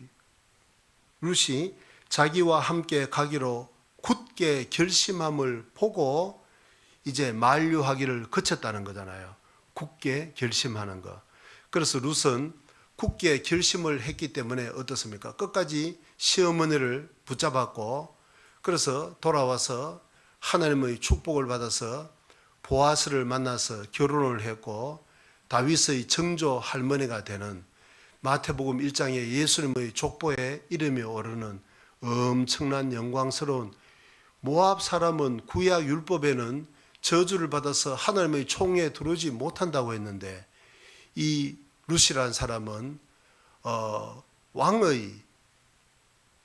룻이 자기와 함께 가기로 굳게 결심함을 보고 이제 만류하기를 그쳤다는 거잖아요. 굳게 결심하는 거. 그래서 룻은 굳게 결심을 했기 때문에 어떻습니까? 끝까지 시어머니를 붙잡았고, 그래서 돌아와서 하나님의 축복을 받아서 보아스를 만나서 결혼을 했고 다윗의 정조 할머니가 되는 마태복음 1장에 예수님의 족보에 이름이 오르는 엄청난 영광스러운, 모압 사람은 구약 율법에는 저주를 받아서 하나님의 총회에 들어오지 못한다고 했는데 이 룻이라는 사람은 왕의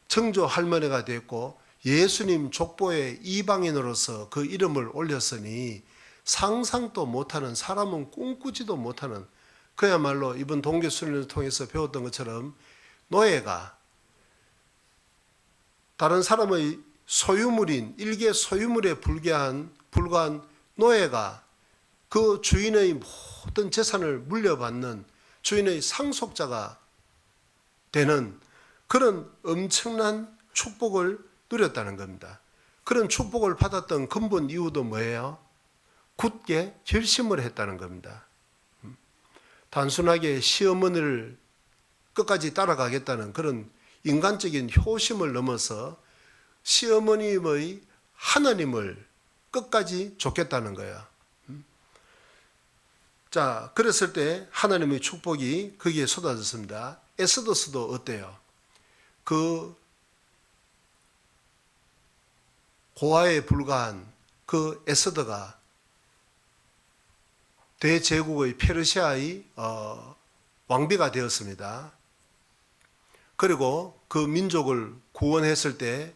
정조 할머니가 됐고 예수님 족보에 이방인으로서 그 이름을 올렸으니 상상도 못하는, 사람은 꿈꾸지도 못하는, 그야말로 이번 동계순례를 통해서 배웠던 것처럼 노예가 다른 사람의 소유물인 일개 소유물에 불과한 노예가 그 주인의 모든 재산을 물려받는 주인의 상속자가 되는 그런 엄청난 축복을 누렸다는 겁니다. 그런 축복을 받았던 근본 이유도 뭐예요? 굳게 결심을 했다는 겁니다. 단순하게 시어머니를 끝까지 따라가겠다는 그런 인간적인 효심을 넘어서 시어머님의 하나님을 끝까지 좇겠다는 거야. 자, 그랬을 때 하나님의 축복이 거기에 쏟아졌습니다. 에스더스도 어때요? 그 고아에 불과한 그 에스더가 대제국의 페르시아의 왕비가 되었습니다. 그리고 그 민족을 구원했을 때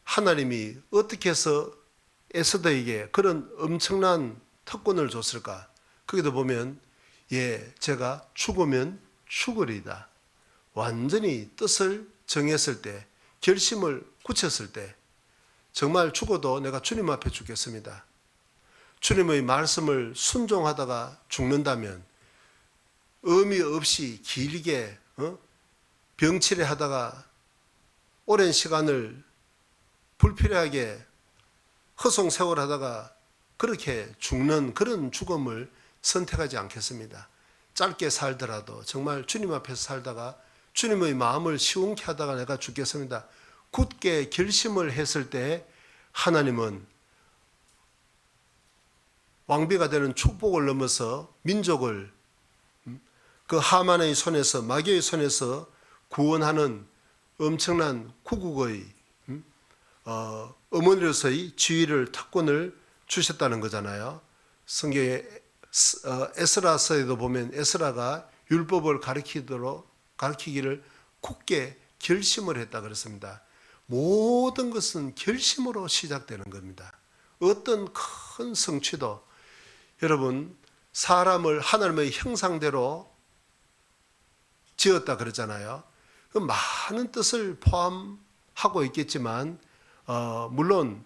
하나님이 어떻게 해서 에스더에게 그런 엄청난 특권을 줬을까? 거기도 보면 제가 죽으면 죽으리다. 완전히 뜻을 정했을 때, 결심을 굳혔을 때 정말 죽어도 내가 주님 앞에 죽겠습니다. 주님의 말씀을 순종하다가 죽는다면 의미 없이 길게 병치레 하다가 오랜 시간을 불필요하게 허송세월하다가 그렇게 죽는 그런 죽음을 선택하지 않겠습니다. 짧게 살더라도 정말 주님 앞에서 살다가 주님의 마음을 시원케 하다가 내가 죽겠습니다. 굳게 결심을 했을 때 하나님은 왕비가 되는 축복을 넘어서 민족을 그 하만의 손에서, 마귀의 손에서 구원하는 엄청난 구국의 어머니로서의 지위를, 특권을 주셨다는 거잖아요. 성경에 에스라서에도 보면 에스라가 율법을 가르치기를 굳게 결심을 했다 그랬습니다. 모든 것은 결심으로 시작되는 겁니다. 어떤 큰 성취도, 여러분, 사람을 하나님의 형상대로 지었다 그랬잖아요. 그 많은 뜻을 포함하고 있겠지만 물론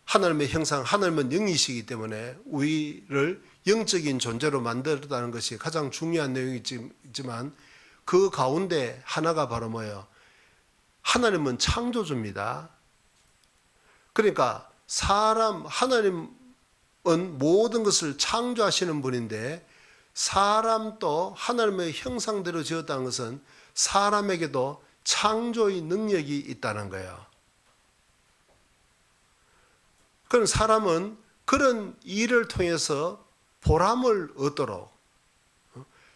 하나님의 형상, 하나님은 영이시기 때문에 우리를 영적인 존재로 만들었다는 것이 가장 중요한 내용이지만 그 가운데 하나가 바로 뭐예요? 하나님은 창조주입니다. 그러니까 하나님은 모든 것을 창조하시는 분인데 사람도 하나님의 형상대로 지었다는 것은 사람에게도 창조의 능력이 있다는 거예요. 그럼 사람은 그런 일을 통해서 보람을 얻도록,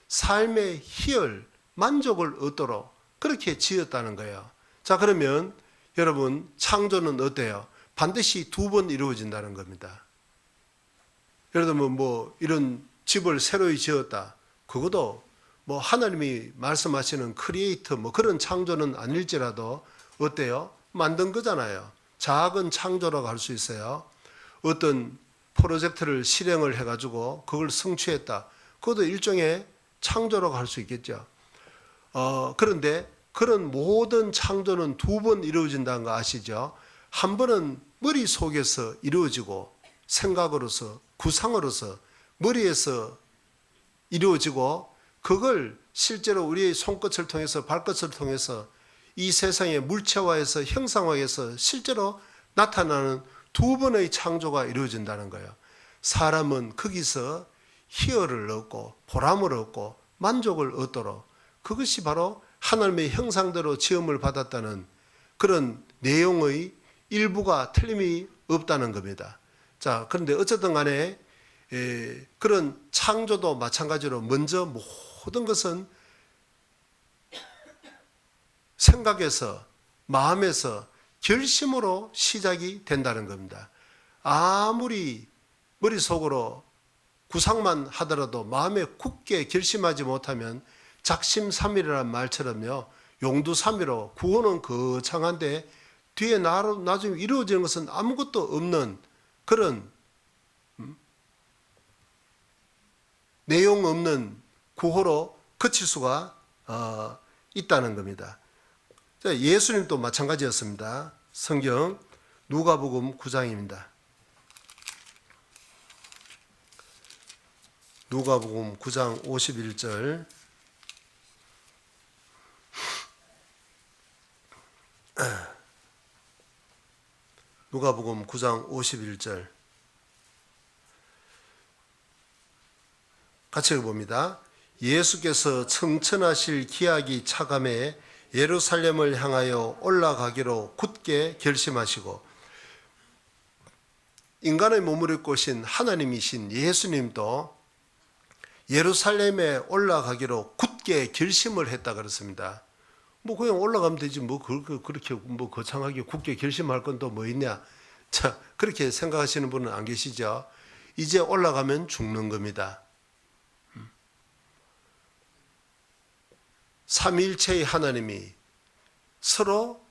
삶의 희열, 만족을 얻도록 그렇게 지었다는 거예요. 자, 그러면 여러분, 창조는 어때요? 반드시 2번 이루어진다는 겁니다. 예를 들면 뭐 이런 집을 새로이 지었다. 그것도 뭐 하나님이 말씀하시는 크리에이터 뭐 그런 창조는 아닐지라도 어때요? 만든 거잖아요. 작은 창조라고 할 수 있어요. 어떤 프로젝트를 실행을 해가지고 그걸 성취했다. 그것도 일종의 창조라고 할 수 있겠죠. 그런데 그런 모든 창조는 2번 이루어진다는 거 아시죠? 한 번은 머릿속에서 이루어지고 생각으로서, 구상으로서 머리에서 이루어지고 그걸 실제로 우리의 손끝을 통해서, 발끝을 통해서 이 세상의 물체화해서 형상화해서 실제로 나타나는 2번의 창조가 이루어진다는 거예요. 사람은 거기서 희열을 얻고 보람을 얻고 만족을 얻도록, 그것이 바로 하나님의 형상대로 지음을 받았다는 그런 내용의 일부가 틀림이 없다는 겁니다. 자, 그런데 어쨌든 간에 그런 창조도 마찬가지로 먼저 모든 것은 생각에서, 마음에서, 결심으로 시작이 된다는 겁니다. 아무리 머릿속으로 구상만 하더라도 마음에 굳게 결심하지 못하면 작심삼일이라는 말처럼요, 용두삼일로 구원은 거창한데 뒤에 나중에 이루어지는 것은 아무것도 없는 그런 내용 없는 구호로 그칠 수가 있다는 겁니다. 예수님도 마찬가지였습니다. 성경 누가복음 9장입니다. 누가복음 9장 51절. 누가복음 9장 51절. 같이 봅니다. 예수께서 청천하실 기약이 차감해 예루살렘을 향하여 올라가기로 굳게 결심하시고, 인간의 몸을 입고 오신 하나님이신 예수님도 예루살렘에 올라가기로 굳게 결심을 했다 그랬습니다. 뭐 그냥 올라가면 되지 뭐 그렇게 뭐 거창하게 굳게 결심할 건 또 뭐 있냐? 자, 그렇게 생각하시는 분은 안 계시죠? 이제 올라가면 죽는 겁니다. 삼위일체의 하나님이 서로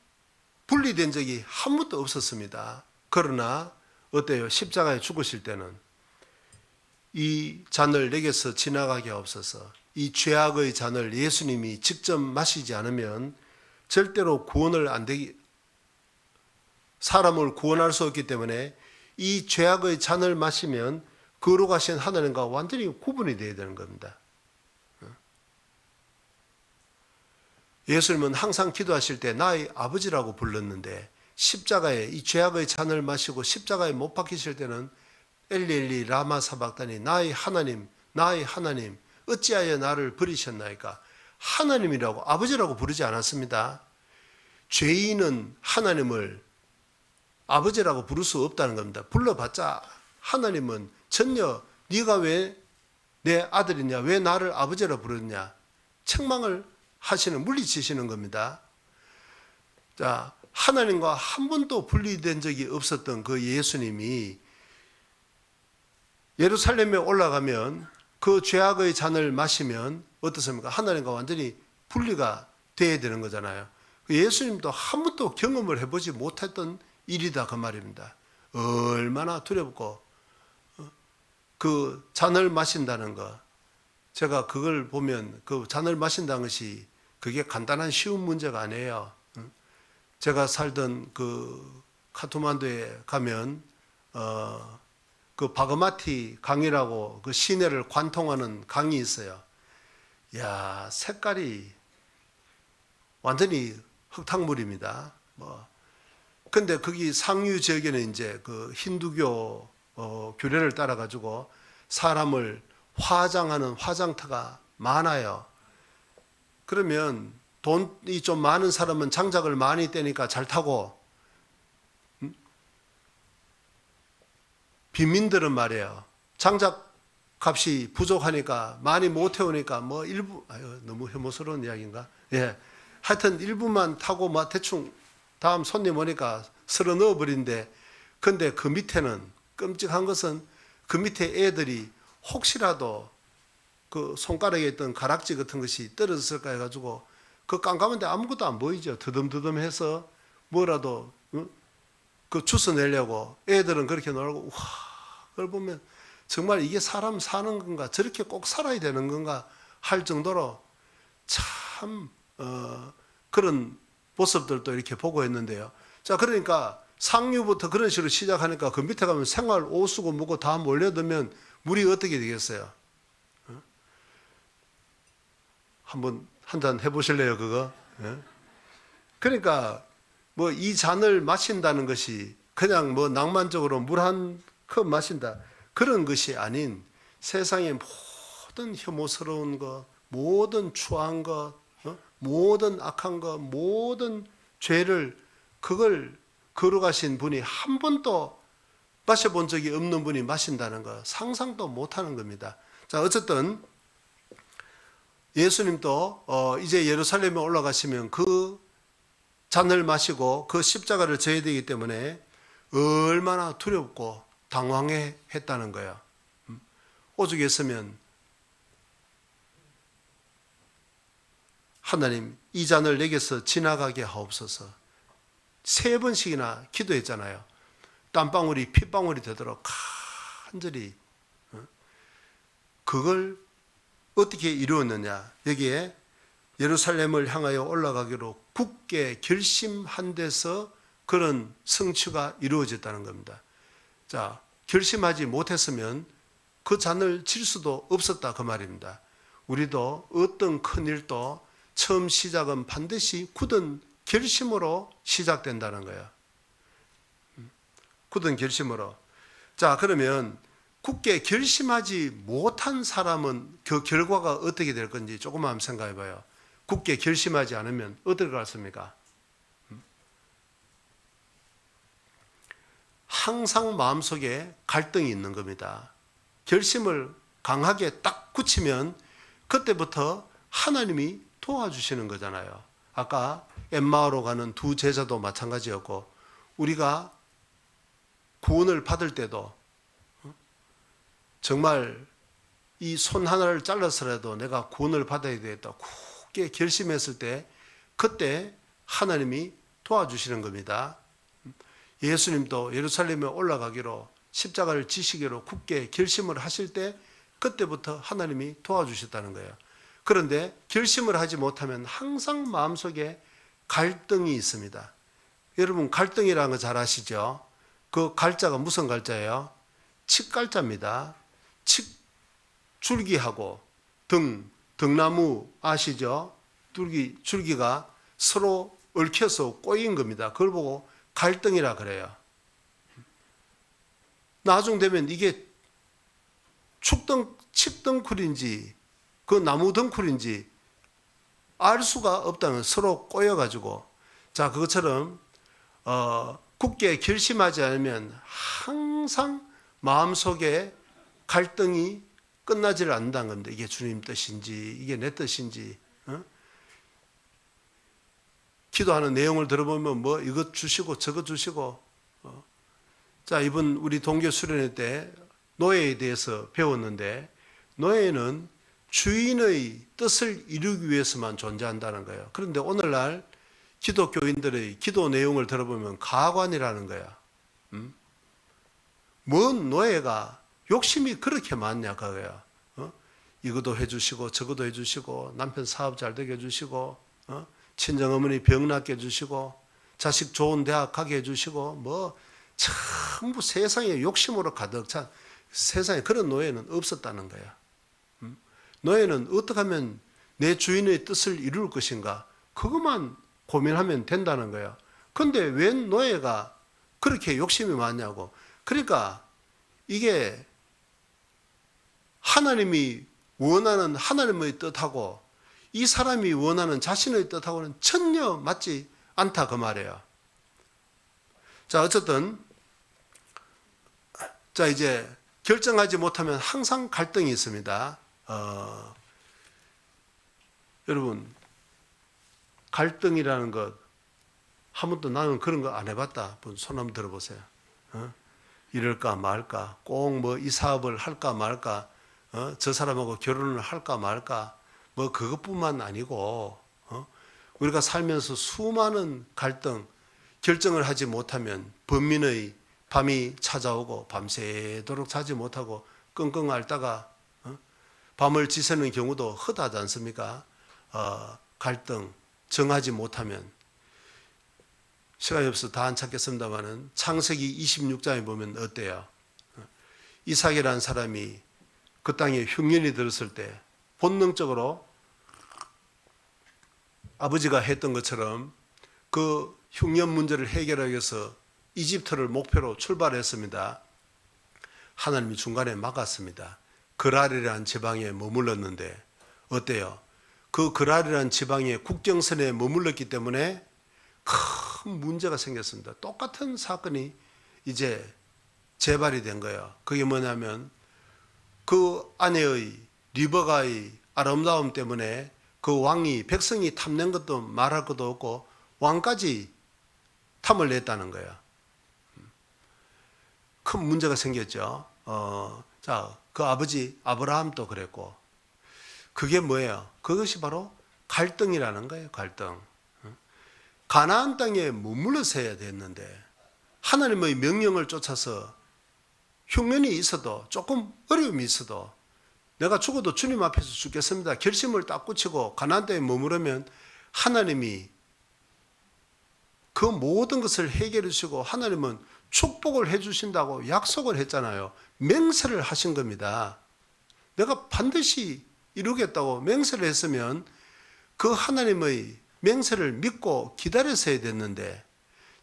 분리된 적이 한 번도 없었습니다. 그러나 어때요? 십자가에 죽으실 때는 이 잔을 내게서 지나가게 하옵소서. 이 죄악의 잔을 예수님이 직접 마시지 않으면 절대로 구원을 안 되기, 사람을 구원할 수 없기 때문에 이 죄악의 잔을 마시면 거룩하신 하나님과 완전히 구분이 되어야 되는 겁니다. 예수님은 항상 기도하실 때 나의 아버지라고 불렀는데 십자가에 이 죄악의 잔을 마시고 십자가에 못 박히실 때는 엘리 엘리 라마 사박다니 나의 하나님 어찌하여 나를 버리셨나이까. 하나님이라고 아버지라고 부르지 않았습니다. 죄인은 하나님을 아버지라고 부를 수 없다는 겁니다. 불러봤자 하나님은 전혀 네가 왜 내 아들이냐, 왜 나를 아버지라 부르느냐 책망을 하시는, 물리치시는 겁니다. 자, 하나님과 한 번도 분리된 적이 없었던 그 예수님이 예루살렘에 올라가면 그 죄악의 잔을 마시면 어떻습니까? 하나님과 완전히 분리가 돼야 되는 거잖아요. 예수님도 한 번도 경험을 해보지 못했던 일이다 그 말입니다. 얼마나 두렵고 그 잔을 마신다는 거, 제가 그걸 보면 그 잔을 마신다는 것이 그게 간단한 쉬운 문제가 아니에요. 제가 살던 그 카트만두에 가면 그 바그마티 강이라고 그 시내를 관통하는 강이 있어요. 야, 색깔이 완전히 흙탕물입니다. 근데 거기 상류 지역에는 이제 그 힌두교 규례를 따라 가지고 사람을 화장하는 화장터가 많아요. 그러면 돈이 좀 많은 사람은 장작을 많이 떼니까 잘 타고, 빈민들은 말이에요, 장작 값이 부족하니까 많이 못 태우니까 뭐 일부, 너무 혐오스러운 이야기인가? 예, 하여튼 일부만 타고 막 대충 다음 손님 오니까 쓸어 넣어버린데, 근데 그 밑에는 끔찍한 것은 그 밑에 애들이 혹시라도 그 손가락에 있던 가락지 같은 것이 떨어졌을까 해가지고 그 깜깜한데 아무것도 안 보이죠. 드듬드듬해서 뭐라도 그 주워내려고 애들은 그렇게 놀고, 와, 그걸 보면 정말 이게 사람 사는 건가, 저렇게 꼭 살아야 되는 건가 할 정도로 참 그런 모습들도 이렇게 보고 있는데요. 자, 그러니까 상류부터 그런 식으로 시작하니까 그 밑에 가면 생활 옷쓰고 뭐고 다 몰려들면 물이 어떻게 되겠어요? 한번 한잔 해보실래요, 그거? 그러니까 뭐 이 잔을 마신다는 것이 그냥 뭐 낭만적으로 물 한 컵 마신다 그런 것이 아닌 세상의 모든 혐오스러운 것, 모든 추한 것, 모든 악한 것, 모든 죄를, 그걸 거룩하신 분이 한 번도 마셔본 적이 없는 분이 마신다는 거 상상도 못하는 겁니다. 자, 어쨌든 예수님도 이제 예루살렘에 올라가시면 그 잔을 마시고 그 십자가를 져야 되기 때문에 얼마나 두렵고 당황해 했다는 거예요. 오죽했으면 하나님 이 잔을 내게서 지나가게 하옵소서 3번씩이나 기도했잖아요. 땀방울이 핏방울이 되도록 간절히. 그걸 어떻게 이루었느냐, 여기에 예루살렘을 향하여 올라가기로 굳게 결심한 데서 그런 성취가 이루어졌다는 겁니다. 자, 결심하지 못했으면 그 잔을 질 수도 없었다 그 말입니다. 우리도 어떤 큰 일도 처음 시작은 반드시 굳은 결심으로 시작된다는 거예요. 굳은 결심으로. 자, 그러면 굳게 결심하지 못한 사람은 그 결과가 어떻게 될 건지 조금만 한번 생각해 봐요. 굳게 결심하지 않으면 어떨 것 같습니까? 항상 마음속에 갈등이 있는 겁니다. 결심을 강하게 딱 굳히면 그때부터 하나님이 도와주시는 거잖아요. 아까 엠마오로 가는 두 제자도 마찬가지였고, 우리가 구원을 받을 때도 정말 이 손 하나를 잘라서라도 내가 구원을 받아야 되겠다 굳게 결심했을 때 그때 하나님이 도와주시는 겁니다. 예수님도 예루살렘에 올라가기로 십자가를 지시기로 굳게 결심을 하실 때 그때부터 하나님이 도와주셨다는 거예요. 그런데 결심을 하지 못하면 항상 마음속에 갈등이 있습니다. 여러분 갈등이라는 거 잘 아시죠? 그 갈자가 무슨 갈자예요? 칡갈자입니다. 줄기하고 등나무 아시죠? 줄기가 서로 얽혀서 꼬인 겁니다. 그걸 보고 갈등이라 그래요. 나중 되면 이게 칡덩쿨인지 그 나무 덩쿨인지 알 수가 없다는, 서로 꼬여가지고. 자, 그것처럼 굳게 결심하지 않으면 항상 마음속에 갈등이 끝나지를 않는다는 겁니다. 이게 주님 뜻인지 이게 내 뜻인지. 기도하는 내용을 들어보면 뭐 이것 주시고 저것 주시고. 자, 이번 우리 동교 수련회 때 노예에 대해서 배웠는데 노예는 주인의 뜻을 이루기 위해서만 존재한다는 거예요. 그런데 오늘날 기독교인들의 기도 내용을 들어보면 가관이라는 거야. 뭔 노예가 욕심이 그렇게 많냐 그거야. 이것도 해주시고 저것도 해주시고 남편 사업 잘 되게 해주시고 친정어머니 병 낫게 해주시고 자식 좋은 대학 가게 해주시고 뭐 전부 세상에 욕심으로 가득 찬, 세상에 그런 노예는 없었다는 거야. 노예는 어떻게 하면 내 주인의 뜻을 이룰 것인가 그것만 고민하면 된다는 거야. 그런데 웬 노예가 그렇게 욕심이 많냐고. 그러니까 이게 하나님이 원하는 하나님의 뜻하고 이 사람이 원하는 자신의 뜻하고는 전혀 맞지 않다 그 말이에요. 자, 어쨌든 자 이제 결정하지 못하면 항상 갈등이 있습니다. 여러분 갈등이라는 것 한 번도 나는 그런 거 안 해봤다. 손 한번 들어보세요. 이럴까 말까, 꼭 뭐 이 사업을 할까 말까, 저 사람하고 결혼을 할까 말까, 뭐 그것뿐만 아니고 우리가 살면서 수많은 갈등, 결정을 하지 못하면 번민의 밤이 찾아오고 밤새도록 자지 못하고 끙끙 앓다가 밤을 지새는 경우도 허다하지 않습니까? 갈등, 정하지 못하면. 시간이 없어서 다 안 찾겠습니다만은 창세기 26장에 보면 어때요? 이삭이라는 사람이 그 땅에 흉년이 들었을 때 본능적으로 아버지가 했던 것처럼 그 흉년 문제를 해결하기 위해서 이집트를 목표로 출발했습니다. 하나님이 중간에 막았습니다. 그랄이라는 지방에 머물렀는데 어때요? 그 그랄이라는 지방의 국경선에 머물렀기 때문에 큰 문제가 생겼습니다. 똑같은 사건이 이제 재발이 된 거예요. 그게 뭐냐면 그 아내의 리버가의 아름다움 때문에 그 왕이 백성이 탐낸 것도 말할 것도 없고 왕까지 탐을 냈다는 거예요. 큰 문제가 생겼죠. 자, 그 아버지 아브라함도 그랬고 그게 뭐예요? 그것이 바로 갈등이라는 거예요. 갈등. 가나안 땅에 머물러서 해야 됐는데 하나님의 명령을 쫓아서 흉년이 있어도 조금 어려움이 있어도 내가 죽어도 주님 앞에서 죽겠습니다. 결심을 딱 굳히고 가나안 땅에 머무르면 하나님이 그 모든 것을 해결해 주시고 하나님은 축복을 해 주신다고 약속을 했잖아요. 맹세를 하신 겁니다. 내가 반드시 이루겠다고 맹세를 했으면 그 하나님의 맹세를 믿고 기다렸어야 됐는데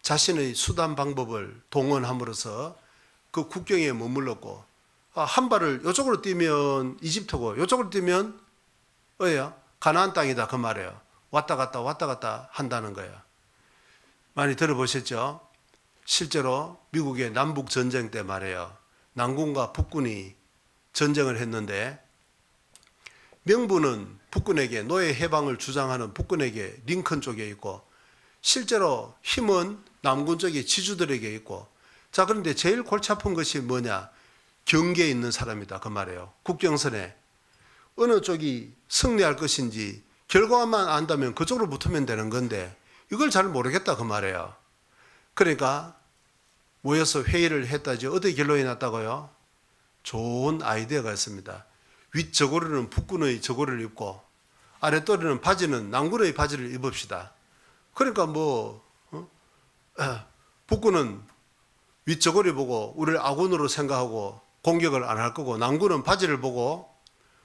자신의 수단 방법을 동원함으로써 그 국경에 머물렀고 한 발을 이쪽으로 뛰면 이집트고 이쪽으로 뛰면 어예요? 가나안 땅이다 그 말이에요. 왔다 갔다 한다는 거예요. 많이 들어보셨죠? 실제로 미국의 남북 전쟁 때 말이에요. 남군과 북군이 전쟁을 했는데 명분은 북군에게 노예 해방을 주장하는 북군에게 링컨 쪽에 있고 실제로 힘은 남군 쪽의 지주들에게 있고 자, 그런데 제일 골치 아픈 것이 뭐냐? 경계에 있는 사람이다 그 말이에요. 국경선에 어느 쪽이 승리할 것인지 결과만 안다면 그쪽으로 붙으면 되는 건데 이걸 잘 모르겠다 그 말이에요. 그러니까 모여서 회의를 했다지 어떻게 결론이 났다고요? 좋은 아이디어가 있습니다. 윗저고리는 북군의 저고리를 입고 아랫도리는 바지는 남군의 바지를 입읍시다. 그러니까 북군은 윗저고리 보고 우리를 아군으로 생각하고 공격을 안 할 거고 남군은 바지를 보고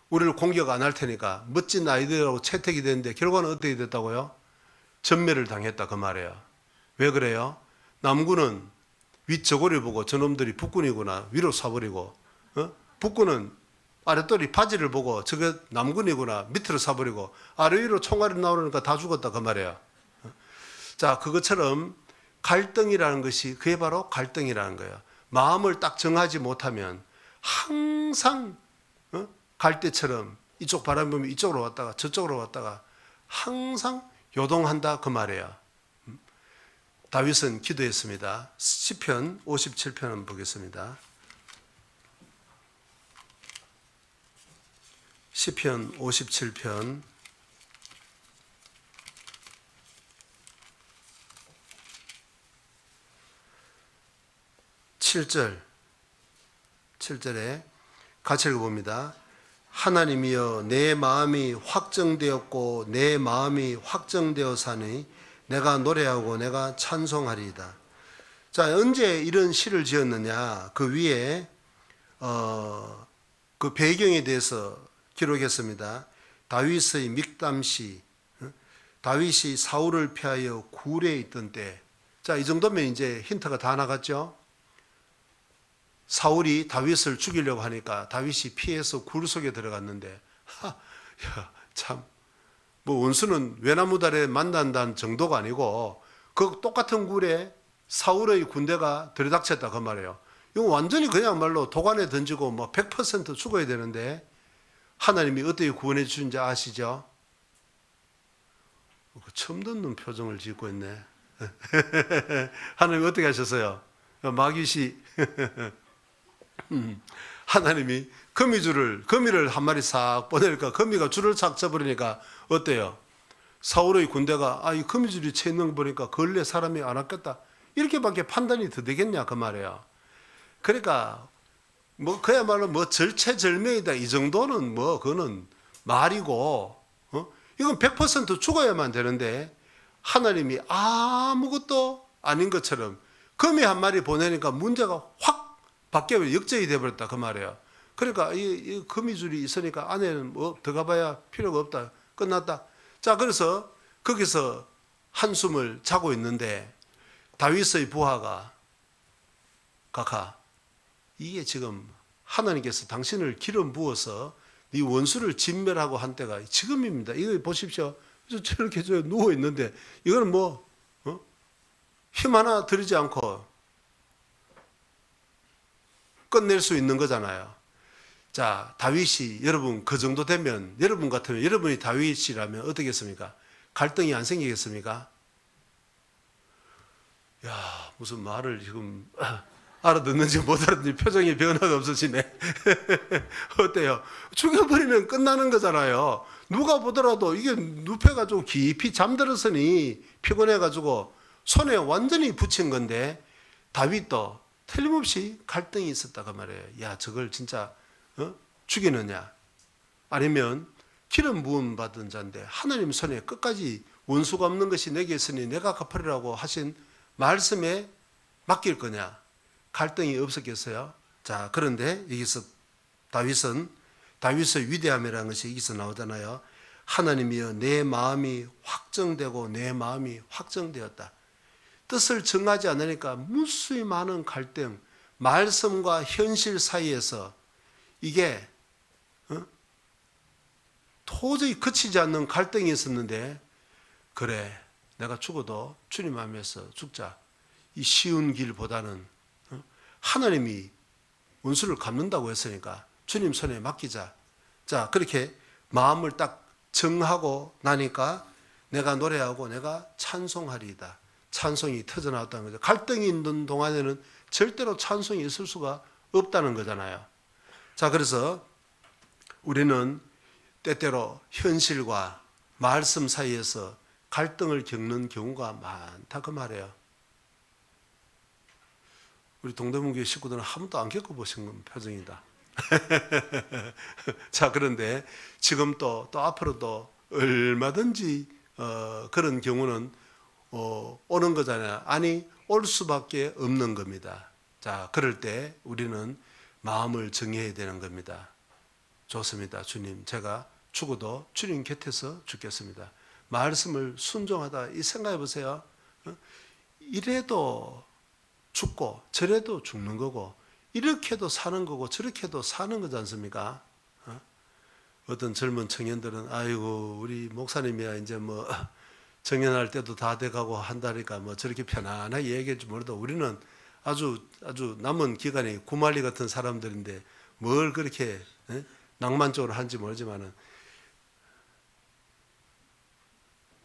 우리를 공격 안 할 테니까 멋진 아이디어라고 채택이 됐는데 결과는 어떻게 됐다고요? 전멸을 당했다 그 말이에요. 왜 그래요? 남군은 윗저고리를 보고 저놈들이 북군이구나 위로 쏴버리고 북군은 아랫도리 바지를 보고 저게 남군이구나 밑으로 쏴버리고 아래 위로 총알이 나오니까 다 죽었다 그 말이에요. 자, 그것처럼 갈등이라는 것이 그게 바로 갈등이라는 거예요. 마음을 딱 정하지 못하면 항상 갈대처럼 이쪽 바람 보면 이쪽으로 왔다가 저쪽으로 왔다가 항상 요동한다 그 말이에요. 다윗은 기도했습니다. 시편 57편 한번 보겠습니다. 시편 57편 7절에 같이 읽어봅니다. 하나님이여 내 마음이 확정되었고 내 마음이 확정되어 사니 내가 노래하고 내가 찬송하리이다. 자, 언제 이런 시를 지었느냐? 그 위에 그 배경에 대해서 기록했습니다. 다윗의 믹담시, 다윗이 사울을 피하여 굴에 있던 때. 자, 이 정도면 이제 힌트가 다 나갔죠? 사울이 다윗을 죽이려고 하니까 다윗이 피해서 굴 속에 들어갔는데 뭐 원수는 외나무다리에 만난다는 정도가 아니고 그 똑같은 굴에 사울의 군대가 들이닥쳤다 그 말이에요. 이거 완전히 그냥말로 도관에 던지고 뭐 100% 죽어야 되는데 하나님이 어떻게 구원해 주신지 아시죠? 처음 듣는 표정을 짓고 있네. 하나님이 어떻게 하셨어요? 마귀씨 하나님이 거미를 한 마리 싹 보내니까 거미가 줄을 착 쳐버리니까 어때요? 사울의 군대가 이 거미줄이 채 있는 거 보니까 걸레 사람이 안 왔겠다 이렇게밖에 판단이 더 되겠냐 그 말이에요. 그러니까 뭐 그야말로 뭐 절체절명이다 이 정도는 뭐 그거는 말이고 이건 100% 죽어야만 되는데 하나님이 아무것도 아닌 것처럼 거미 한 마리 보내니까 문제가 확 바뀌어 역전이 되어버렸다 그 말이에요. 그러니까 이 거미줄이 있으니까 안에는 뭐 들어가봐야 필요가 없다 끝났다. 자, 그래서 거기서 한숨을 자고 있는데 다윗의 부하가 각하 이게 지금 하나님께서 당신을 기름 부어서 네 원수를 진멸하고 한 때가 지금입니다. 이거 보십시오. 저렇게 누워 있는데 이거는 뭐 힘 하나 들이지 않고 끝낼 수 있는 거잖아요. 자, 다윗이 여러분 그 정도 되면 여러분 같으면 여러분이 다윗이라면 어떻겠습니까? 갈등이 안 생기겠습니까? 야, 무슨 말을 지금 알아듣는지 못 알아듣는지 표정에 변화가 없으시네. 어때요? 죽여버리면 끝나는 거잖아요. 누가 보더라도 이게 눕혀가지고 깊이 잠들었으니 피곤해가지고 손에 완전히 붙인 건데 다윗도 틀림없이 갈등이 있었다고 말해요. 야, 저걸 진짜 죽이느냐 아니면 기름 부음 받은 자인데 하나님 손에 끝까지 원수가 없는 것이 내게 있으니 내가 갚으리라고 하신 말씀에 맡길 거냐. 갈등이 없었겠어요. 자, 그런데 여기서 다윗의 위대함이라는 것이 여기서 나오잖아요. 하나님이여 내 마음이 확정되고 내 마음이 확정되었다. 뜻을 정하지 않으니까 무수히 많은 갈등, 말씀과 현실 사이에서 이게 도저히 그치지 않는 갈등이 있었는데 그래 내가 죽어도 주님 안에서 죽자. 이 쉬운 길보다는 하나님이 원수를 갚는다고 했으니까 주님 손에 맡기자. 자, 그렇게 마음을 딱 정하고 나니까 내가 노래하고 내가 찬송하리이다. 찬송이 터져나왔다는 거죠. 갈등이 있는 동안에는 절대로 찬송이 있을 수가 없다는 거잖아요. 자, 그래서 우리는 때때로 현실과 말씀 사이에서 갈등을 겪는 경우가 많다 그 말이에요. 우리 동대문교회 식구들은 한 번도 안 겪어보신 표정이다. 자, 그런데 지금 또 앞으로도 얼마든지 그런 경우는 오는 거잖아요. 아니, 올 수밖에 없는 겁니다. 자, 그럴 때 우리는 마음을 정해야 되는 겁니다. 좋습니다. 주님, 제가 죽어도 주님 곁에서 죽겠습니다. 말씀을 순종하다 이 생각해 보세요. 이래도 죽고 저래도 죽는 거고, 이렇게도 사는 거고 저렇게도 사는 거지 않습니까? 어떤 젊은 청년들은 아이고 우리 목사님이야 이제 뭐 정년할 때도 다 돼가고 한다니까 뭐 저렇게 편안하게 얘기할지 몰라도 우리는 아주 남은 기간이 구말리 같은 사람들인데 뭘 그렇게 낭만적으로 하는지 모르지만은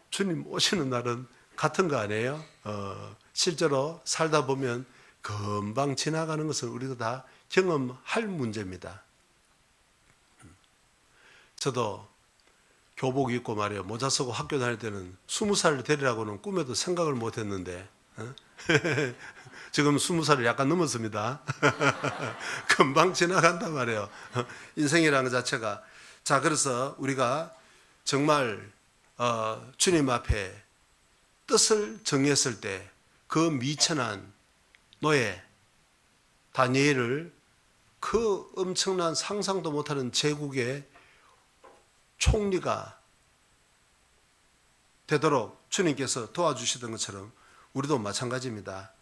주님 오시는 날은 같은 거 아니에요? 실제로 살다 보면 금방 지나가는 것을 우리도 다 경험할 문제입니다. 저도 교복 입고 말이에요. 모자 쓰고 학교 다닐 때는 20살 되리라고는 꿈에도 생각을 못 했는데 지금 20살을 약간 넘었습니다. 금방 지나간단 말이에요. 인생이라는 것 자체가. 자, 그래서 우리가 정말 주님 앞에 뜻을 정했을 때 그 미천한 노예 다니엘을 그 엄청난 상상도 못하는 제국의 총리가 되도록 주님께서 도와주시던 것처럼 우리도 마찬가지입니다.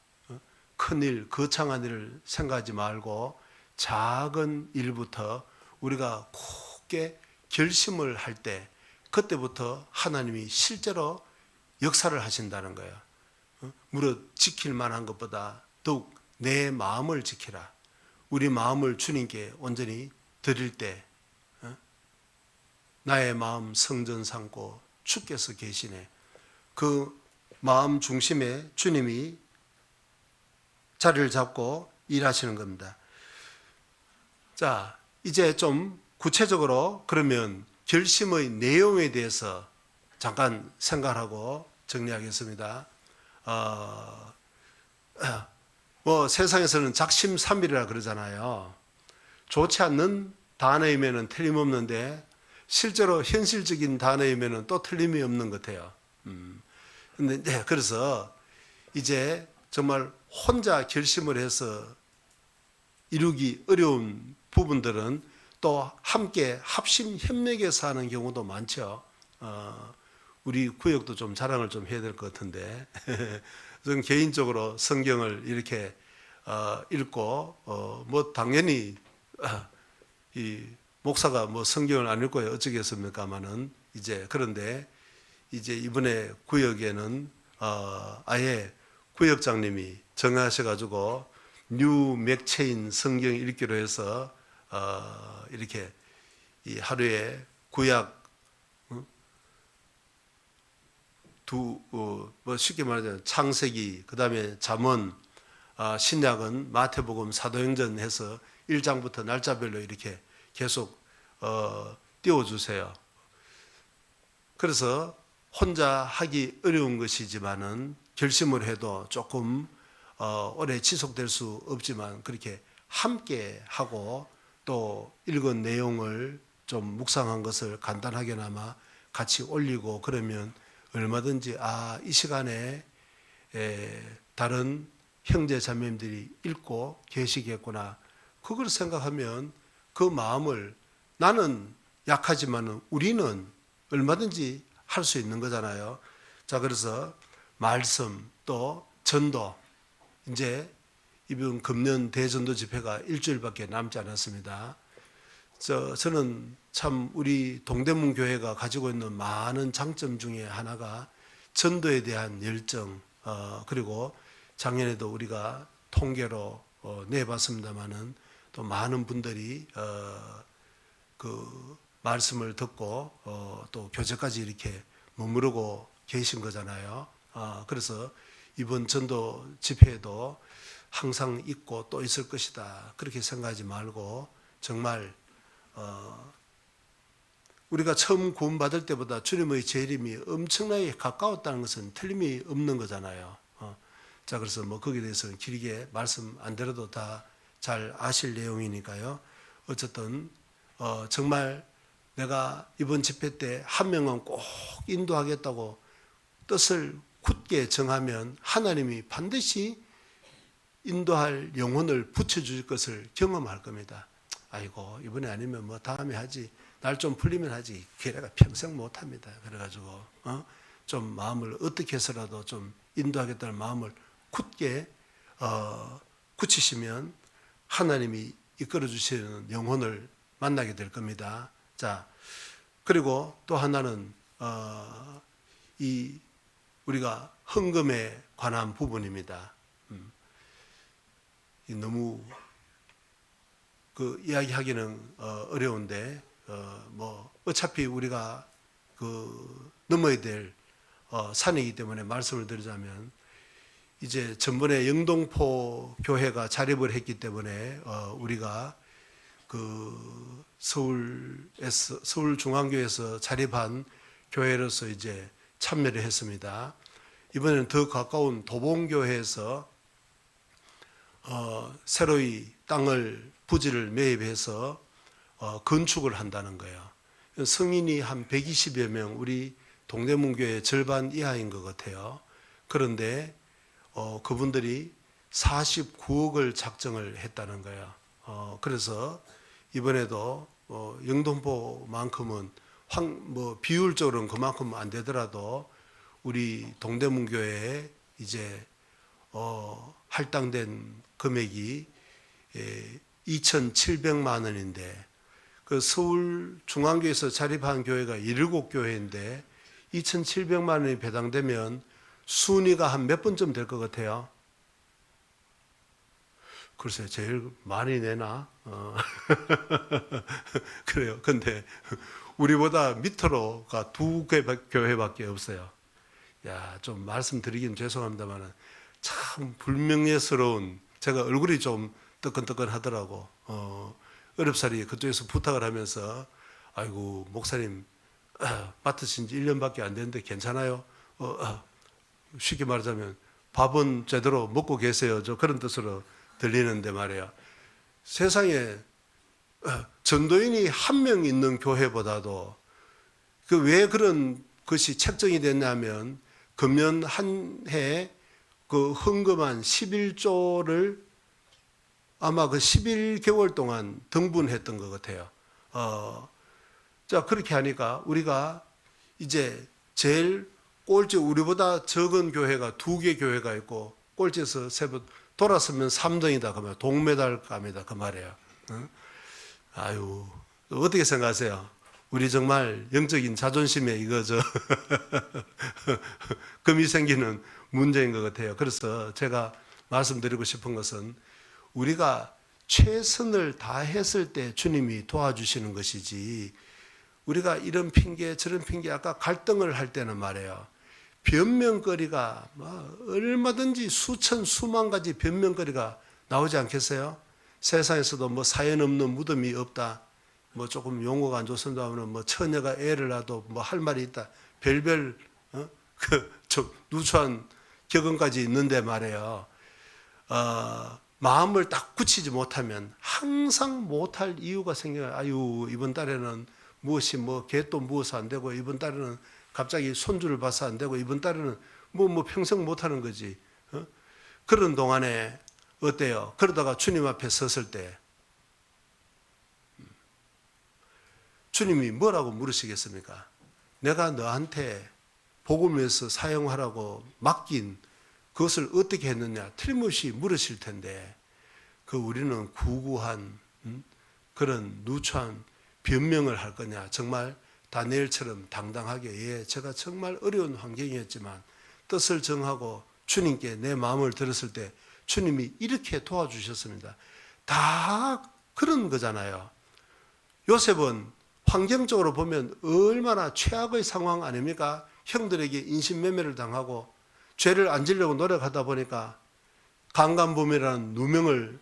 큰일, 거창한 일을 생각하지 말고 작은 일부터 우리가 굳게 결심을 할 때 그때부터 하나님이 실제로 역사를 하신다는 거예요. 무릇 지킬 만한 것보다 더욱 내 마음을 지키라. 우리 마음을 주님께 온전히 드릴 때 나의 마음 성전 삼고 주께서 계시네. 그 마음 중심에 주님이 자리를 잡고 일하시는 겁니다. 자, 이제 좀 구체적으로 그러면 결심의 내용에 대해서 잠깐 생각하고 정리하겠습니다. 뭐 세상에서는 작심삼일이라 그러잖아요. 좋지 않는 단어이면은 틀림없는데 실제로 현실적인 단어이면은 또 틀림이 없는 것 같아요. 근데 그래서 이제 정말 혼자 결심을 해서 이루기 어려운 부분들은 또 함께 합심 협력해서 하는 경우도 많죠. 우리 구역도 좀 자랑을 좀 해야 될 것 같은데 저는 개인적으로 성경을 이렇게 읽고 뭐 당연히 이 목사가 뭐 성경을 안 읽고 어쩌겠습니까마는 이제 그런데 이제 이번에 구역에는 아예 구역장님이 정하셔가지고 뉴 맥체인 성경 읽기로 해서 이렇게 이 하루에 구약 뭐 쉽게 말하자면 창세기, 그 다음에 잠언, 신약은 마태복음, 사도행전 해서 1장부터 날짜별로 이렇게 계속 띄워주세요. 그래서 혼자 하기 어려운 것이지만은 결심을 해도 조금 오래 지속될 수 없지만 그렇게 함께 하고 또 읽은 내용을 좀 묵상한 것을 간단하게나마 같이 올리고 그러면 얼마든지 이 시간에 다른 형제 자매님들이 읽고 계시겠구나. 그걸 생각하면 그 마음을 나는 약하지만 우리는 얼마든지 할 수 있는 거잖아요. 자, 그래서 말씀 또 전도 이제 이번 금년 대전도 집회가 일주일밖에 남지 않았습니다. 저는 참 우리 동대문 교회가 가지고 있는 많은 장점 중에 하나가 전도에 대한 열정, 그리고 작년에도 우리가 통계로 내봤습니다마는 또 많은 분들이 그 말씀을 듣고 또 교제까지 이렇게 머무르고 계신 거잖아요. 그래서 이번 전도 집회에도 항상 있고 또 있을 것이다. 그렇게 생각하지 말고 정말 우리가 처음 구원받을 때보다 주님의 재림이 엄청나게 가까웠다는 것은 틀림이 없는 거잖아요. 자, 그래서 뭐 거기에 대해서는 길게 말씀 안 드려도 다 잘 아실 내용이니까요. 어쨌든 정말 내가 이번 집회 때 한 명은 꼭 인도하겠다고 뜻을 굳게 정하면 하나님이 반드시 인도할 영혼을 붙여줄 것을 경험할 겁니다. 아이고 이번에 아니면 뭐 다음에 하지, 날 좀 풀리면 하지, 걔네가 평생 못합니다. 그래가지고 좀 마음을 어떻게 해서라도 좀 인도하겠다는 마음을 굳게 굳히시면 하나님이 이끌어 주시는 영혼을 만나게 될 겁니다. 자, 그리고 또 하나는 이 우리가 헌금에 관한 부분입니다. 너무 그 이야기하기는 어려운데 뭐 어차피 우리가 그 넘어야 될 산이기 때문에 말씀을 드리자면, 이제 전번에 영동포 교회가 자립을 했기 때문에 우리가 그 서울중앙교회에서 자립한 교회로서 이제 참여를 했습니다. 이번에는 더 가까운 도봉교회에서 새로이 땅을 부지를 매입해서 건축을 한다는 거예요. 성인이 한 120여 명, 우리 동대문교회 절반 이하인 것 같아요. 그런데 그분들이 49억을 작정을 했다는 거예요. 그래서 이번에도 영동포만큼은 뭐 비율적으로는 그만큼 안 되더라도 우리 동대문교회에 이제 할당된 금액이 2,700만 원인데, 그 서울 중앙교회에서 자립한 교회가 17교회인데 2,700만 원이 배당되면 순위가 한 몇 번쯤 될 것 같아요? 글쎄, 제일 많이 내나? 그래요. 근데 우리보다 밑으로가 2교회밖에 없어요. 야, 좀 말씀드리긴 죄송합니다만 참 불명예스러운, 제가 얼굴이 좀 뜨끈뜨끈 하더라고. 어렵사리 그쪽에서 부탁을 하면서, 아이고 목사님 맡으신 지 1년밖에 안 됐는데 괜찮아요? 쉽게 말하자면 밥은 제대로 먹고 계세요? 저 그런 뜻으로 들리는데 말이야. 세상에 전도인이 한 명 있는 교회보다도 그 왜 그런 것이 책정이 됐냐면, 금년 한 해 그 헌금한 11조를 아마 그 11개월 동안 등분했던 것 같아요. 자, 그렇게 하니까 우리가 이제 제일 꼴찌, 우리보다 적은 교회가 2개 교회가 있고 꼴찌에서 세번 돌아서면 3등이다 그러면 동메달 갑니다 그 말이에요. 아유, 어떻게 생각하세요? 우리 정말 영적인 자존심에 이거 금이 생기는 문제인 것 같아요. 그래서 제가 말씀드리고 싶은 것은, 우리가 최선을 다했을 때 주님이 도와주시는 것이지, 우리가 이런 핑계 저런 핑계, 아까 갈등을 할 때는 말이에요, 변명거리가 얼마든지 수천 수만 가지 변명거리가 나오지 않겠어요? 세상에서도 뭐 사연 없는 무덤이 없다, 뭐 조금 용어가 안 좋습니다 하면 뭐 처녀가 애를 낳아도 뭐 할 말이 있다, 별별 누추한 격언까지 있는데 말이에요. 마음을 딱 굳히지 못하면 항상 못할 이유가 생겨요. 아유, 이번 달에는 무엇이 뭐 걔또 무엇이 안 되고, 이번 달에는 갑자기 손주를 봐서 안 되고, 이번 달에는 뭐 평생 못하는 거지. 그런 동안에 어때요? 그러다가 주님 앞에 섰을 때 주님이 뭐라고 물으시겠습니까? 내가 너한테 복음을 위해서 사용하라고 맡긴 그것을 어떻게 했느냐 틀림없이 물으실 텐데, 우리는 구구한 그런 누추한 변명을 할 거냐? 정말 다니엘처럼 당당하게, 예, 제가 정말 어려운 환경이었지만 뜻을 정하고 주님께 내 마음을 들었을 때 주님이 이렇게 도와주셨습니다. 다 그런 거잖아요. 요셉은 환경적으로 보면 얼마나 최악의 상황 아닙니까? 형들에게 인신매매를 당하고 죄를 안 지려고 노력하다 보니까 강간범이라는 누명을,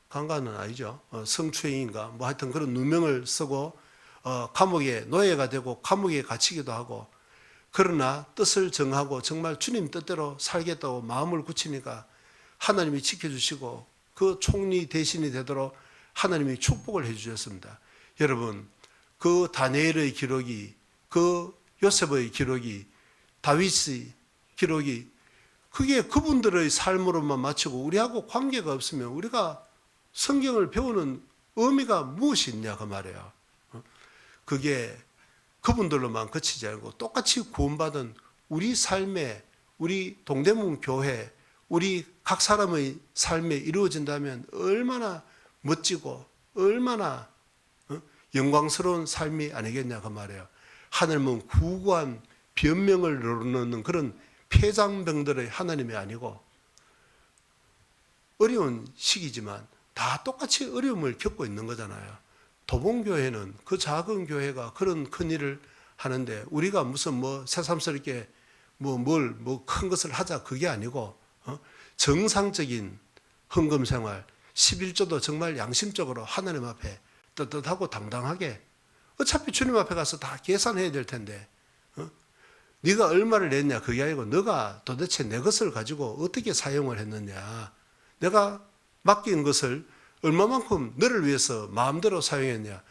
강간은 아니죠, 성추행인가 뭐 하여튼 그런 누명을 쓰고 감옥에 노예가 되고 감옥에 갇히기도 하고, 그러나 뜻을 정하고 정말 주님 뜻대로 살겠다고 마음을 굳히니까 하나님이 지켜주시고 그 총리 대신이 되도록 하나님이 축복을 해주셨습니다. 여러분, 그 다니엘의 기록이, 그 요셉의 기록이, 다윗의 기록이, 그게 그분들의 삶으로만 마치고 우리하고 관계가 없으면 우리가 성경을 배우는 의미가 무엇이 있냐 그 말이에요. 그게 그분들로만 그치지 않고 똑같이 구원받은 우리 삶에, 우리 동대문 교회, 우리 각 사람의 삶에 이루어진다면 얼마나 멋지고 얼마나 영광스러운 삶이 아니겠냐 그 말이에요. 하나님은 구구한 변명을 넣는 그런 폐장병들의 하나님이 아니고, 어려운 시기지만 다 똑같이 어려움을 겪고 있는 거잖아요. 도봉교회는, 그 작은 교회가 그런 큰 일을 하는데 우리가 무슨 뭐 새삼스럽게 뭐 큰 것을 하자 그게 아니고, 정상적인 헌금 생활, 11조도 정말 양심적으로 하나님 앞에 떳떳하고 당당하게, 어차피 주님 앞에 가서 다 계산해야 될 텐데, 네가 얼마를 냈냐 그게 아니고 너가 도대체 내 것을 가지고 어떻게 사용을 했느냐, 내가 맡긴 것을 얼마만큼 너를 위해서 마음대로 사용했냐.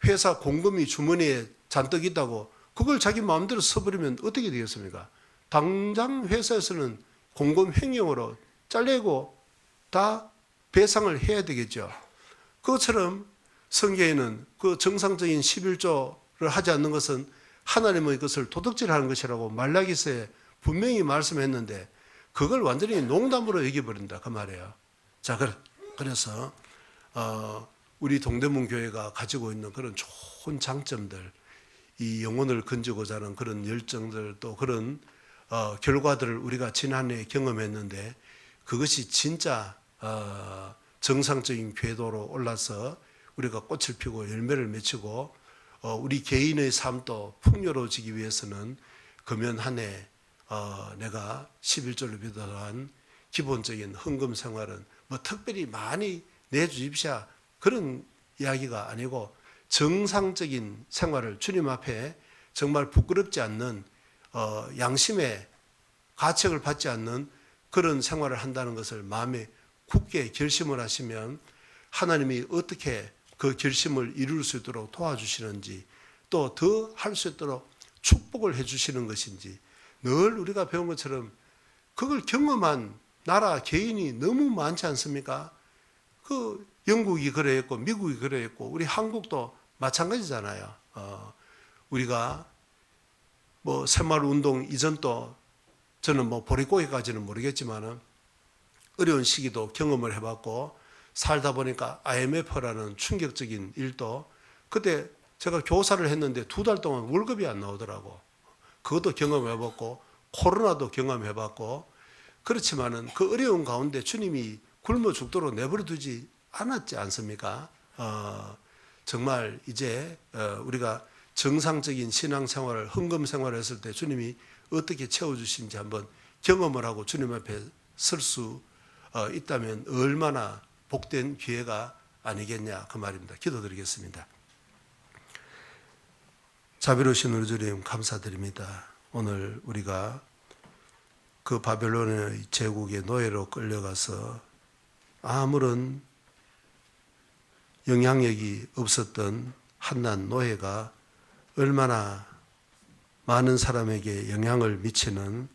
회사 공금이 주머니에 잔뜩 있다고 그걸 자기 마음대로 써버리면 어떻게 되겠습니까? 당장 회사에서는 공금 횡령으로 잘리고 다 배상을 해야 되겠죠. 그것처럼 성경에는 그 정상적인 11조를 하지 않는 것은 하나님의 것을 도둑질하는 것이라고 말라기서에 분명히 말씀했는데, 그걸 완전히 농담으로 얘기해버린다 그 말이에요. 자, 그래서 우리 동대문 교회가 가지고 있는 그런 좋은 장점들, 이 영혼을 건지고자 하는 그런 열정들, 또 그런 결과들을 우리가 지난해 경험했는데, 그것이 진짜 정상적인 궤도로 올라서 우리가 꽃을 피우고 열매를 맺히고 우리 개인의 삶도 풍요로워지기 위해서는 금연 한 해 내가 11조를 비롯한 기본적인 헌금 생활은 뭐 특별히 많이 내주십시오 그런 이야기가 아니고, 정상적인 생활을 주님 앞에 정말 부끄럽지 않는 양심의 가책을 받지 않는 그런 생활을 한다는 것을 마음에 굳게 결심을 하시면 하나님이 어떻게 그 결심을 이룰 수 있도록 도와주시는지, 또 더 할 수 있도록 축복을 해주시는 것인지, 늘 우리가 배운 것처럼 그걸 경험한 나라 개인이 너무 많지 않습니까? 그 영국이 그래했고 미국이 그래했고 우리 한국도 마찬가지잖아요. 우리가 뭐 새마을운동 이전도 저는 뭐 보릿고개까지는 모르겠지만 어려운 시기도 경험을 해봤고, 살다 보니까 IMF라는 충격적인 일도, 그때 제가 교사를 했는데 2달 동안 월급이 안 나오더라고. 그것도 경험해봤고, 코로나도 경험해봤고, 그렇지만은 그 어려운 가운데 주님이 굶어 죽도록 내버려 두지 않았지 않습니까? 정말 이제 우리가 정상적인 신앙생활을, 헌금생활을 했을 때 주님이 어떻게 채워주신지 한번 경험을 하고 주님 앞에 설 수 있다면 얼마나 복된 기회가 아니겠냐 그 말입니다. 기도드리겠습니다. 자비로우신 우리 주님 감사드립니다. 오늘 우리가 그 바벨론의 제국의 노예로 끌려가서 아무런 영향력이 없었던 한낱 노예가 얼마나 많은 사람에게 영향을 미치는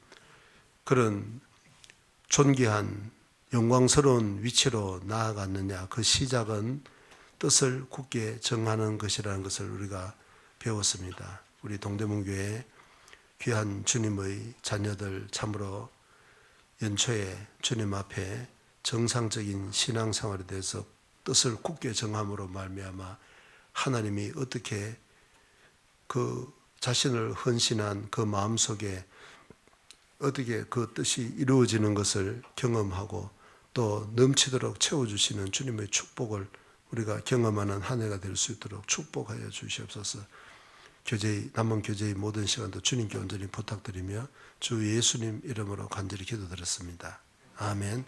그런 존귀한 영광스러운 위치로 나아갔느냐. 그 시작은 뜻을 굳게 정하는 것이라는 것을 우리가 배웠습니다. 우리 동대문교회 귀한 주님의 자녀들 참으로 연초에 주님 앞에 정상적인 신앙생활에 대해서 뜻을 굳게 정함으로 말미암아 하나님이 어떻게 그 자신을 헌신한 그 마음속에 어떻게 그 뜻이 이루어지는 것을 경험하고 또 넘치도록 채워주시는 주님의 축복을 우리가 경험하는 한 해가 될 수 있도록 축복하여 주시옵소서. 남은 교제의 모든 시간도 주님께 온전히 부탁드리며 주 예수님 이름으로 간절히 기도드렸습니다. 아멘.